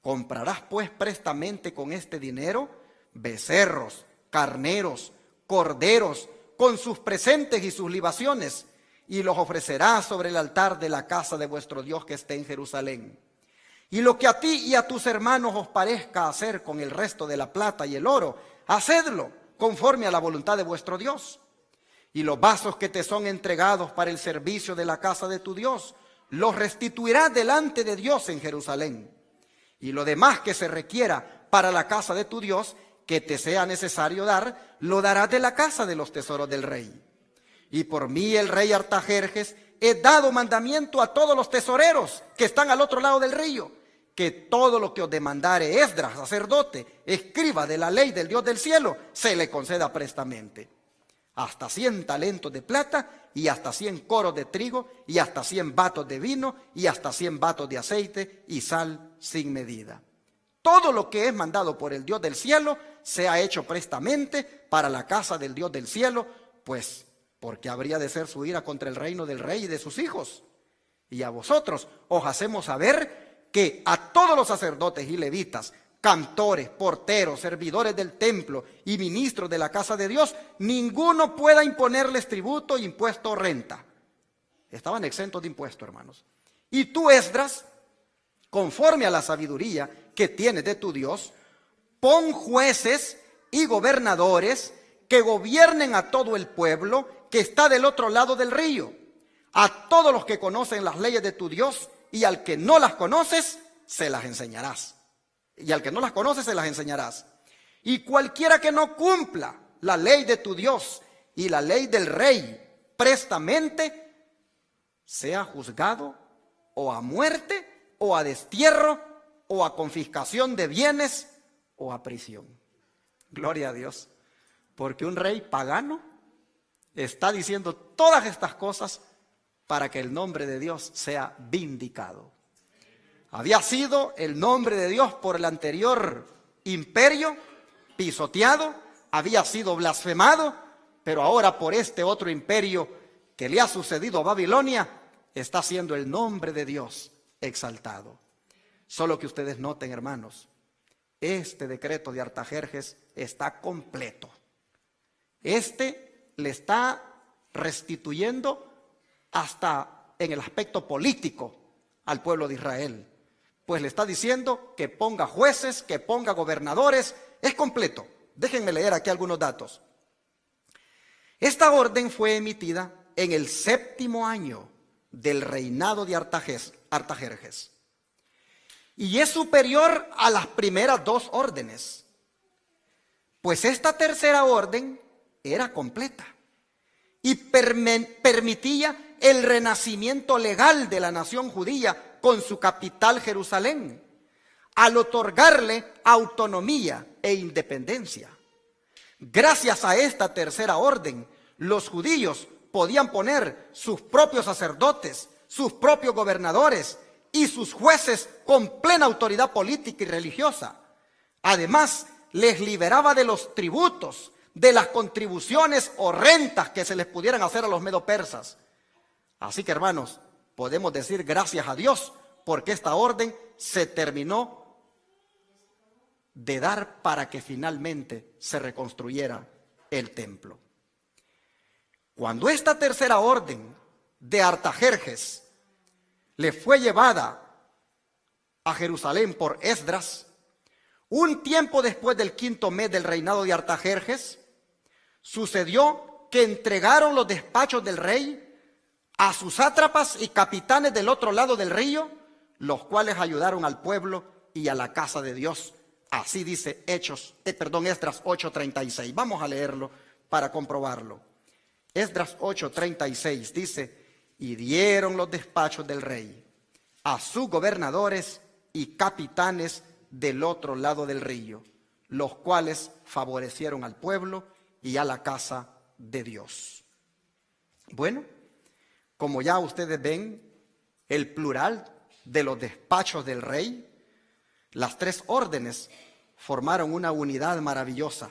Comprarás pues prestamente con este dinero becerros, carneros, corderos, con sus presentes y sus libaciones, y los ofrecerás sobre el altar de la casa de vuestro Dios que esté en Jerusalén. Y lo que a ti y a tus hermanos os parezca hacer con el resto de la plata y el oro, hacedlo conforme a la voluntad de vuestro Dios. Y los vasos que te son entregados para el servicio de la casa de tu Dios, los restituirás delante de Dios en Jerusalén. Y lo demás que se requiera para la casa de tu Dios, que te sea necesario dar, lo darás de la casa de los tesoros del rey. Y por mí, el rey Artajerjes, he dado mandamiento a todos los tesoreros que están al otro lado del río, que todo lo que os demandare Esdras, sacerdote, escriba de la ley del Dios del cielo, se le conceda prestamente. Hasta 100 talentos de plata, y hasta 100 coros de trigo, y hasta 100 batos de vino, y hasta 100 batos de aceite, y sal sin medida. Todo lo que es mandado por el Dios del cielo sea hecho prestamente para la casa del Dios del cielo, pues porque habría de ser su ira contra el reino del rey y de sus hijos. Y a vosotros os hacemos saber que a todos los sacerdotes y levitas, cantores, porteros, servidores del templo y ministros de la casa de Dios, ninguno pueda imponerles tributo, impuesto o renta. Estaban exentos de impuesto, hermanos. Y tú, Esdras, conforme a la sabiduría que tienes de tu Dios, pon jueces y gobernadores que gobiernen a todo el pueblo que está del otro lado del río, a todos los que conocen las leyes de tu Dios, y al que no las conoces, se las enseñarás. Y al que no las conoces, se las enseñarás. Y cualquiera que no cumpla la ley de tu Dios y la ley del rey prestamente, sea juzgado o a muerte, o a destierro, o a confiscación de bienes, o a prisión. Gloria a Dios. Porque un rey pagano está diciendo todas estas cosas para que el nombre de Dios sea vindicado. Había sido el nombre de Dios por el anterior imperio pisoteado, había sido blasfemado, pero ahora por este otro imperio que le ha sucedido a Babilonia, está siendo el nombre de Dios exaltado. Solo que ustedes noten, hermanos, este decreto de Artajerjes está completo. Le está restituyendo hasta en el aspecto político al pueblo de Israel. Pues le está diciendo que ponga jueces, que ponga gobernadores, es completo. Déjenme leer aquí algunos datos. Esta orden fue emitida en el 7º año del reinado de Artajerjes. Y es superior a las primeras 2 órdenes. Pues esta tercera orden era completa y permitía el renacimiento legal de la nación judía con su capital Jerusalén, al otorgarle autonomía e independencia. Gracias a esta tercera orden, los judíos podían poner sus propios sacerdotes, sus propios gobernadores, y sus jueces con plena autoridad política y religiosa. Además, les liberaba de los tributos, de las contribuciones o rentas que se les pudieran hacer a los medo-persas. Así que, hermanos, podemos decir gracias a Dios porque esta orden se terminó de dar para que finalmente se reconstruyera el templo. Cuando esta tercera orden de Artajerjes le fue llevada a Jerusalén por Esdras, un tiempo después del 5º mes del reinado de Artajerjes, sucedió que entregaron los despachos del rey a sus sátrapas y capitanes del otro lado del río, los cuales ayudaron al pueblo y a la casa de Dios. Así dice Esdras 8:36. Vamos a leerlo para comprobarlo. Esdras 8:36 dice: y dieron los despachos del rey a sus gobernadores y capitanes del otro lado del río, los cuales favorecieron al pueblo y a la casa de Dios. Bueno, como ya ustedes ven, el plural de los despachos del rey, las tres órdenes formaron una unidad maravillosa,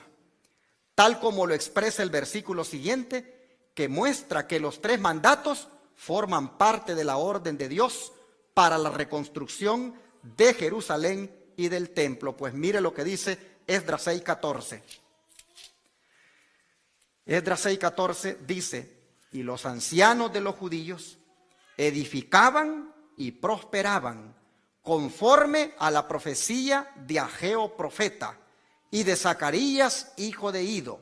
tal como lo expresa el versículo siguiente, que muestra que los tres mandatos forman parte de la orden de Dios para la reconstrucción de Jerusalén y del templo. Pues mire lo que dice Esdras 6:14. Esdras 6:14 dice: y los ancianos de los judíos edificaban y prosperaban conforme a la profecía de Ageo profeta y de Zacarías hijo de Ido.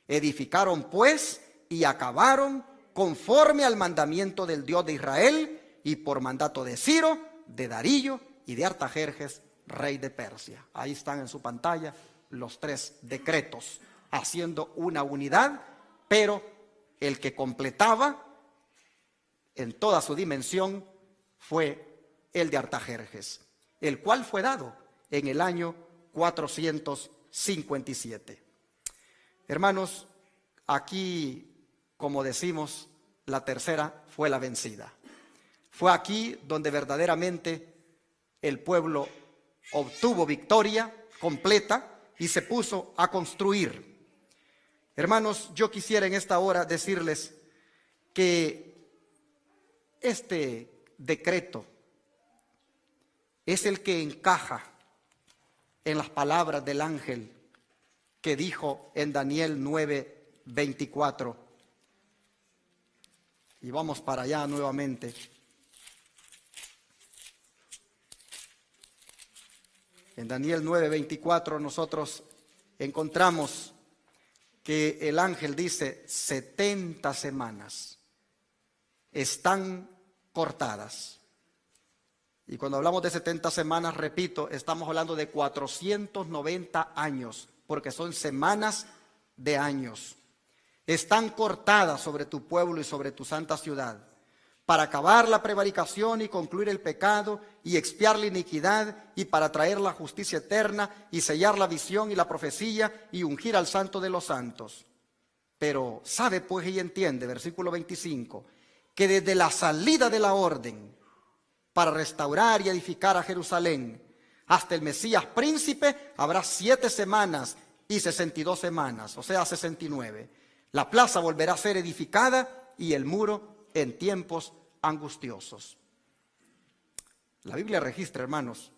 Edificaron pues y acabaron conforme al mandamiento del Dios de Israel y por mandato de Ciro, de Darío y de Artajerjes, rey de Persia. Ahí están en su pantalla los tres decretos, haciendo una unidad, pero el que completaba en toda su dimensión fue el de Artajerjes, el cual fue dado en el año 457. Hermanos, aquí, como decimos, la tercera fue la vencida. Fue aquí donde verdaderamente el pueblo obtuvo victoria completa y se puso a construir. Hermanos, yo quisiera en esta hora decirles que este decreto es el que encaja en las palabras del ángel que dijo en Daniel 9:24. Y vamos para allá nuevamente. En Daniel 9:24 nosotros encontramos que el ángel dice: 70 semanas están cortadas. Y cuando hablamos de 70 semanas, repito, estamos hablando de 490 años, porque son semanas de años. Están cortadas sobre tu pueblo y sobre tu santa ciudad, para acabar la prevaricación y concluir el pecado y expiar la iniquidad, y para traer la justicia eterna y sellar la visión y la profecía y ungir al santo de los santos. Pero sabe pues y entiende, versículo 25, que desde la salida de la orden para restaurar y edificar a Jerusalén hasta el Mesías príncipe habrá 7 semanas y 62 semanas, o sea 69. La plaza volverá a ser edificada y el muro en tiempos angustiosos. La Biblia registra, hermanos,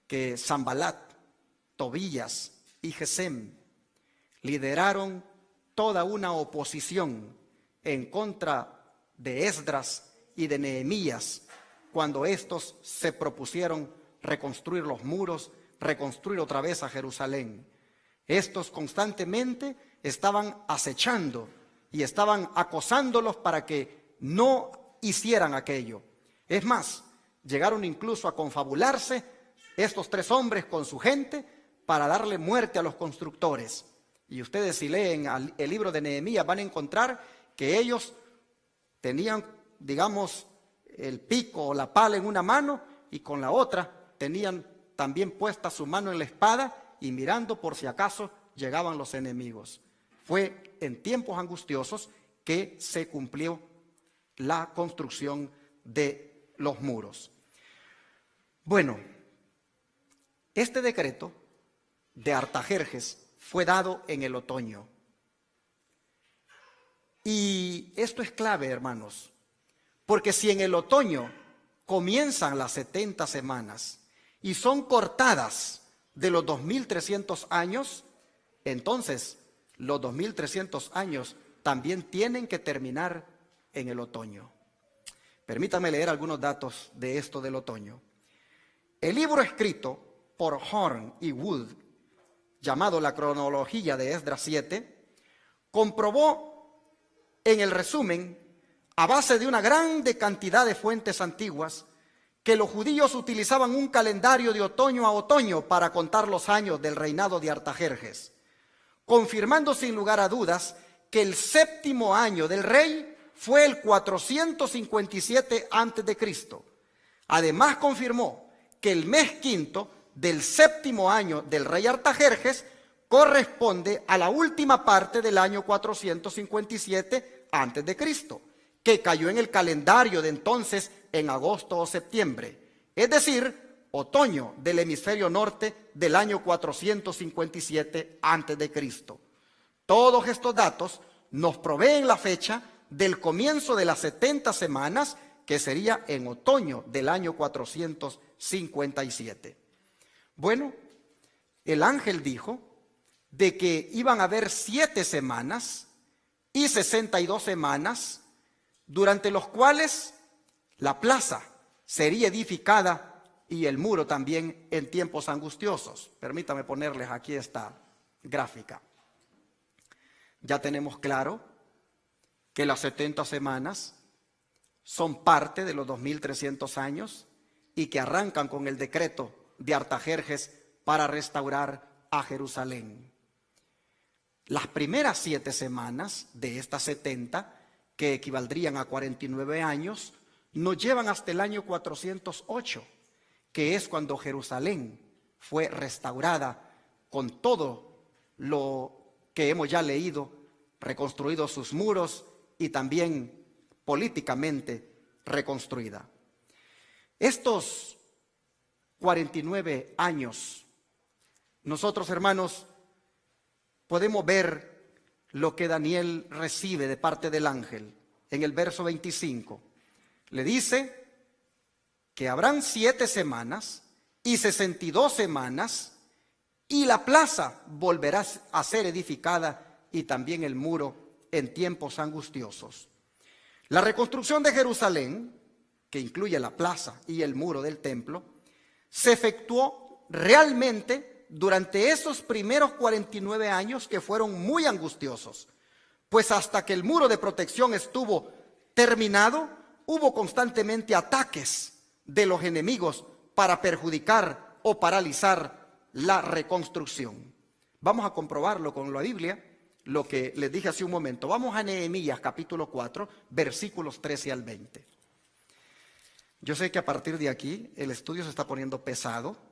que Sanbalat, Tobías y Gesem lideraron toda una oposición en contra de Esdras y de Nehemías cuando estos se propusieron reconstruir los muros, reconstruir otra vez a Jerusalén. Estos constantemente estaban acechando y estaban acosándolos para que no hicieran aquello. Es más, llegaron incluso a confabularse estos 3 hombres con su gente para darle muerte a los constructores. Y ustedes, si leen el libro de Nehemías, van a encontrar que ellos tenían, digamos, el pico o la pala en una mano y con la otra tenían también puesta su mano en la espada y mirando por si acaso llegaban los enemigos. Fue en tiempos angustiosos que se cumplió la construcción de los muros. Bueno, este decreto de Artajerjes fue dado en el otoño. Y esto es clave, hermanos, porque si en el otoño comienzan las 70 semanas y son cortadas de los 2300 años, entonces los 2300 años también tienen que terminar en el otoño. Permítame leer algunos datos de esto del otoño. El libro escrito por Horn y Wood, llamado La cronología de Esdras 7, comprobó en el resumen, a base de una grande cantidad de fuentes antiguas, que los judíos utilizaban un calendario de otoño a otoño para contar los años del reinado de Artajerjes, confirmando sin lugar a dudas que el 7º año del rey fue el 457 a.C. Además confirmó que el mes quinto del 7º año del rey Artajerjes corresponde a la última parte del año 457 a.C., que cayó en el calendario de entonces en agosto o septiembre, es decir, otoño del hemisferio norte del año 457 a.C. Todos estos datos nos proveen la fecha del comienzo de las 70 semanas, que sería en otoño del año 457. Bueno, el ángel dijo de que iban a haber 7 semanas y 62 semanas, durante los cuales la plaza sería edificada y el muro también en tiempos angustiosos. Permítame ponerles aquí esta gráfica. Ya tenemos claro que las 70 semanas son parte de los 2300 años y que arrancan con el decreto de Artajerjes para restaurar a Jerusalén. Las primeras 7 semanas de estas 70, que equivaldrían a 49 años, nos llevan hasta el año 408, que es cuando Jerusalén fue restaurada con todo lo que hemos ya leído, reconstruidos sus muros y también políticamente reconstruida. Estos 49 años, nosotros, hermanos, podemos ver lo que Daniel recibe de parte del ángel. En el verso 25 le dice que habrán 7 semanas y 62 semanas y la plaza volverá a ser edificada y también el muro en tiempos angustiosos. La reconstrucción de Jerusalén, que incluye la plaza y el muro del templo, se efectuó realmente durante esos primeros 49 años, que fueron muy angustiosos, pues hasta que el muro de protección estuvo terminado, hubo constantemente ataques de los enemigos para perjudicar o paralizar la reconstrucción. Vamos a comprobarlo con la Biblia, lo que les dije hace un momento. Vamos a Nehemías capítulo 4, versículos 13 al 20. Yo sé que a partir de aquí el estudio se está poniendo pesado,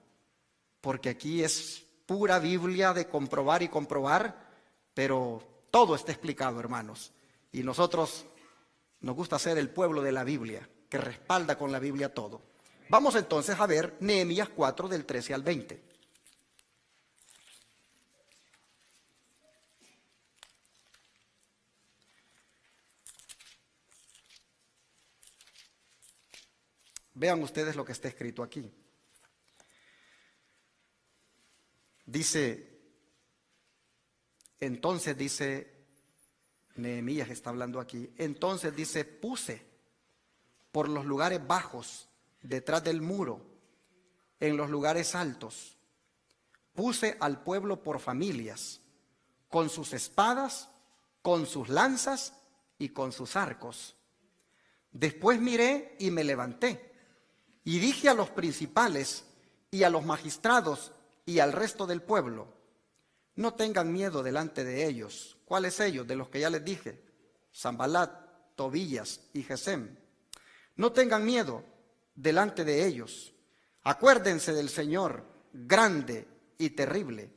porque aquí es pura Biblia de comprobar y comprobar, pero todo está explicado, hermanos. Y nosotros nos gusta ser el pueblo de la Biblia, que respalda con la Biblia todo. Vamos entonces a ver Nehemías 4 del 13 al 20. Vean ustedes lo que está escrito aquí. Dice, entonces dice, Nehemías está hablando aquí, entonces dice, puse por los lugares bajos, detrás del muro, en los lugares altos, puse al pueblo por familias, con sus espadas, con sus lanzas y con sus arcos. Después miré y me levanté, y dije a los principales y a los magistrados y al resto del pueblo, no tengan miedo delante de ellos. ¿Cuáles ellos? De los que ya les dije, Sanbalat, Tobías y Gesem. No tengan miedo delante de ellos. Acuérdense del Señor, grande y terrible,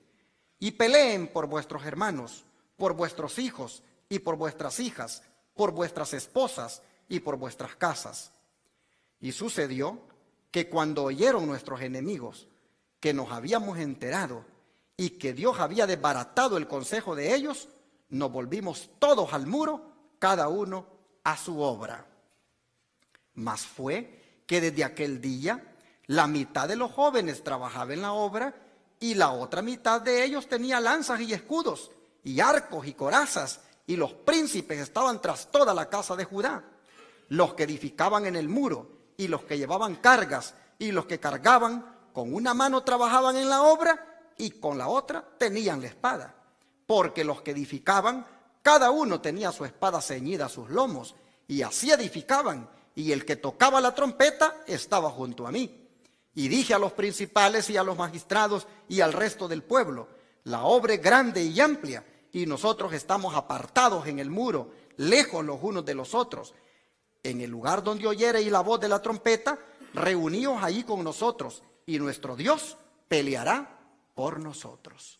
y peleen por vuestros hermanos, por vuestros hijos y por vuestras hijas, por vuestras esposas y por vuestras casas. Y sucedió que cuando oyeron nuestros enemigos que nos habíamos enterado y que Dios había desbaratado el consejo de ellos, nos volvimos todos al muro, cada uno a su obra. Mas fue que desde aquel día la mitad de los jóvenes trabajaba en la obra y la otra mitad de ellos tenía lanzas y escudos y arcos y corazas, y los príncipes estaban tras toda la casa de Judá, los que edificaban en el muro y los que llevaban cargas y los que cargaban, con una mano trabajaban en la obra y con la otra tenían la espada, porque los que edificaban, cada uno tenía su espada ceñida a sus lomos, y así edificaban, y el que tocaba la trompeta estaba junto a mí. Y dije a los principales y a los magistrados y al resto del pueblo: la obra es grande y amplia, y nosotros estamos apartados en el muro, lejos los unos de los otros. En el lugar donde oyereis la voz de la trompeta, reuníos ahí con nosotros, y nuestro Dios peleará por nosotros.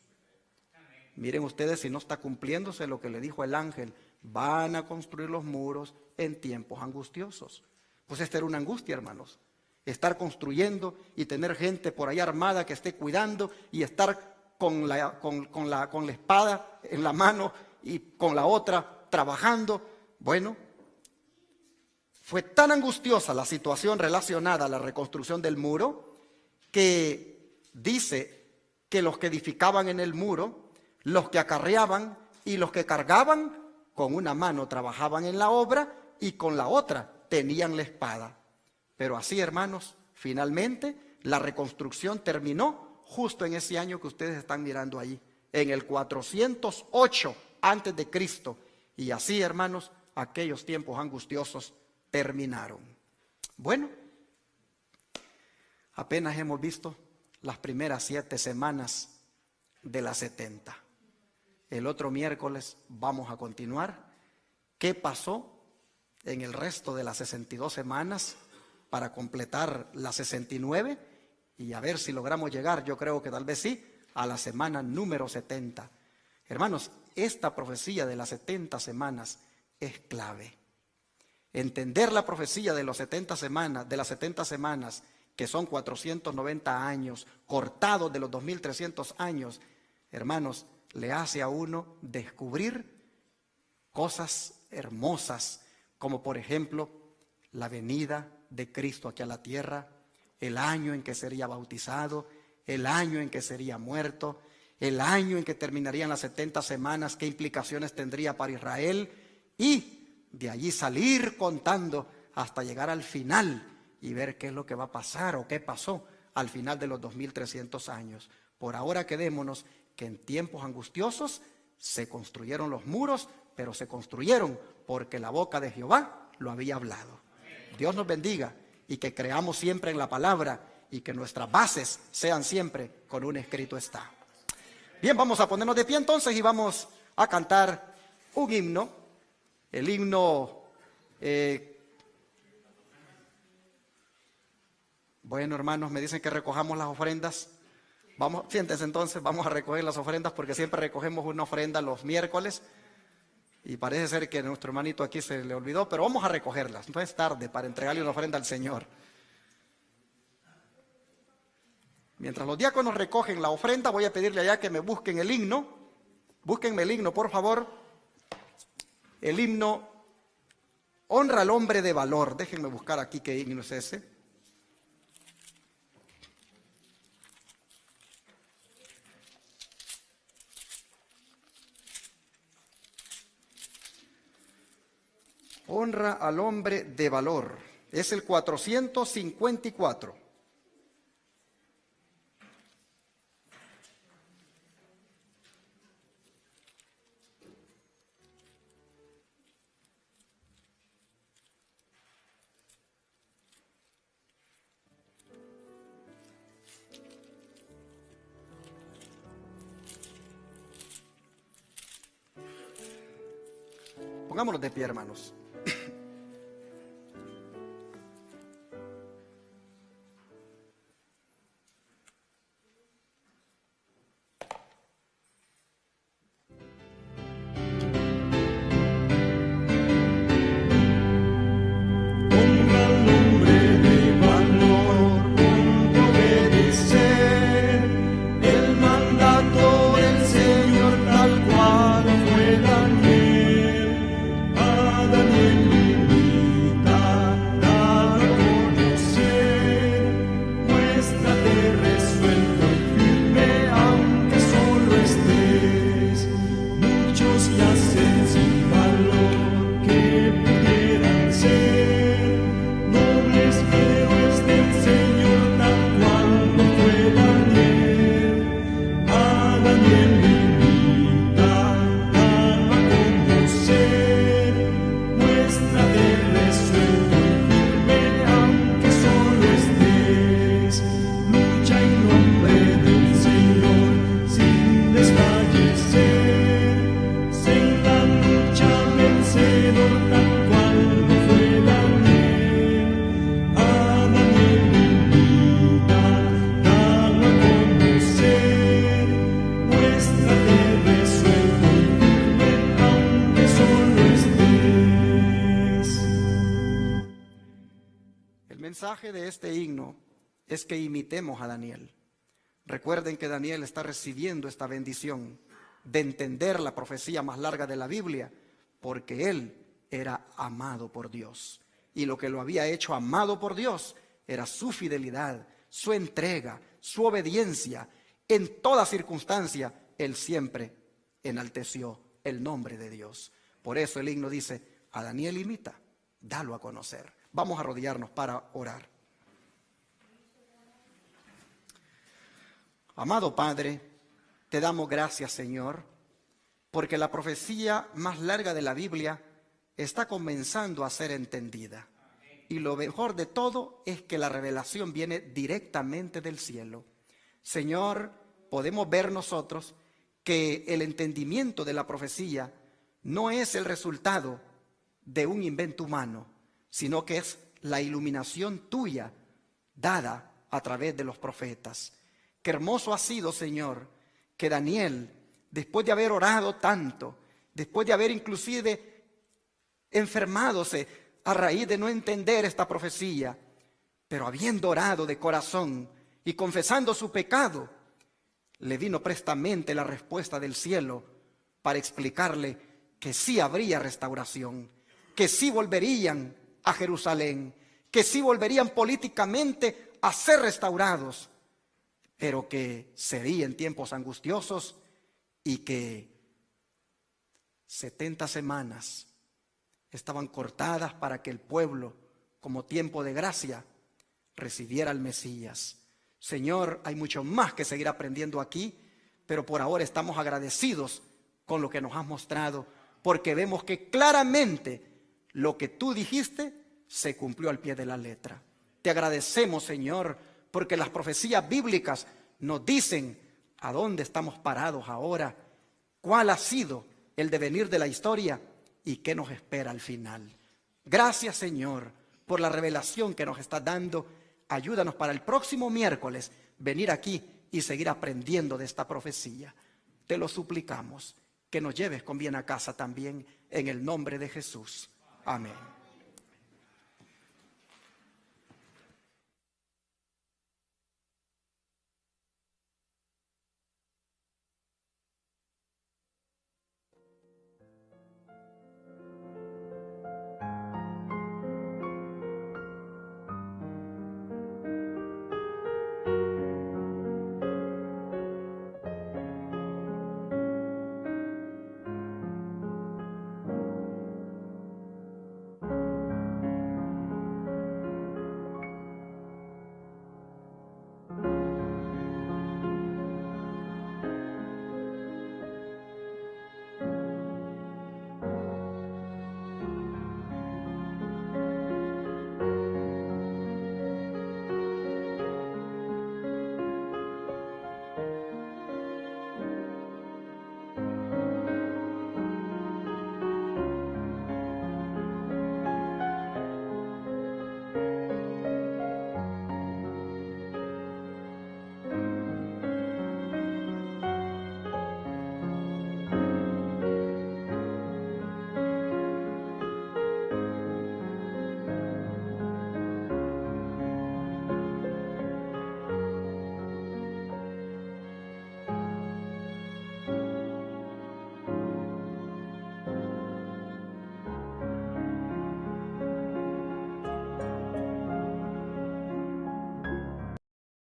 Miren ustedes si no está cumpliéndose lo que le dijo el ángel: van a construir los muros en tiempos angustiosos. Pues esta era una angustia, hermanos. Estar construyendo y tener gente por ahí armada que esté cuidando y estar con la espada en la mano y con la otra trabajando. Bueno, fue tan angustiosa la situación relacionada a la reconstrucción del muro que dice que los que edificaban en el muro, los que acarreaban y los que cargaban, con una mano trabajaban en la obra y con la otra tenían la espada. Pero así, hermanos, finalmente la reconstrucción terminó justo en ese año que ustedes están mirando ahí, en el 408 antes de Cristo. Y así, hermanos, aquellos tiempos angustiosos terminaron. Bueno, apenas hemos visto las primeras 7 semanas de las 70. El otro miércoles vamos a continuar. ¿Qué pasó en el resto de las 62 semanas para completar las 69? Y a ver si logramos llegar, yo creo que tal vez sí, a la semana número 70. Hermanos, esta profecía de las 70 semanas es clave. Entender la profecía de las 70 semanas, que son 490 años, cortados de los 2300 años, hermanos, le hace a uno descubrir cosas hermosas, como por ejemplo la venida de Cristo aquí a la tierra, el año en que sería bautizado, el año en que sería muerto, el año en que terminarían las 70 semanas, qué implicaciones tendría para Israel, y de allí salir contando hasta llegar al final y ver qué es lo que va a pasar o qué pasó al final de los 2300 años. Por ahora quedémonos que en tiempos angustiosos se construyeron los muros, pero se construyeron porque la boca de Jehová lo había hablado. Dios nos bendiga y que creamos siempre en la palabra y que nuestras bases sean siempre con un escrito está. Bien, vamos a ponernos de pie entonces y vamos a cantar un himno. El himno, bueno, hermanos, me dicen que recojamos las ofrendas. Vamos, siéntense entonces, vamos a recoger las ofrendas porque siempre recogemos una ofrenda los miércoles. Y parece ser que a nuestro hermanito aquí se le olvidó, pero vamos a recogerlas. No es tarde para entregarle una ofrenda al Señor. Mientras los diáconos recogen la ofrenda, voy a pedirle allá que me busquen el himno. Búsquenme el himno, por favor. El himno Honra al hombre de valor. Déjenme buscar aquí qué himno es ese. Honra al hombre de valor. Es el 454. Pongámonos de pie, hermanos. Honra al hombre de valor, mensaje de este himno es que imitemos a Daniel. Recuerden que Daniel está recibiendo esta bendición de entender la profecía más larga de la Biblia, porque él era amado por Dios. Y lo que lo había hecho amado por Dios era su fidelidad, su entrega, su obediencia. En toda circunstancia, él siempre enalteció el nombre de Dios. Por eso el himno dice, a Daniel imita, dalo a conocer. Vamos a arrodillarnos para orar. Amado Padre, te damos gracias, Señor, porque la profecía más larga de la Biblia está comenzando a ser entendida. Y lo mejor de todo es que la revelación viene directamente del cielo. Señor, podemos ver nosotros que el entendimiento de la profecía no es el resultado de un invento humano, sino que es la iluminación tuya dada a través de los profetas. Qué hermoso ha sido, Señor, que Daniel, después de haber orado tanto, después de haber inclusive enfermadose a raíz de no entender esta profecía, pero habiendo orado de corazón y confesando su pecado, le vino prestamente la respuesta del cielo para explicarle que sí habría restauración, que sí volverían a Jerusalén, que sí volverían políticamente a ser restaurados, pero que serían tiempos angustiosos y que 70 semanas estaban cortadas para que el pueblo, como tiempo de gracia, recibiera al Mesías. Señor, hay mucho más que seguir aprendiendo aquí, pero por ahora estamos agradecidos con lo que nos has mostrado, porque vemos que claramente lo que tú dijiste se cumplió al pie de la letra. Te agradecemos, Señor, porque las profecías bíblicas nos dicen a dónde estamos parados ahora, cuál ha sido el devenir de la historia y qué nos espera al final. Gracias, Señor, por la revelación que nos estás dando. Ayúdanos para el próximo miércoles venir aquí y seguir aprendiendo de esta profecía. Te lo suplicamos, que nos lleves con bien a casa también, en el nombre de Jesús. Amén.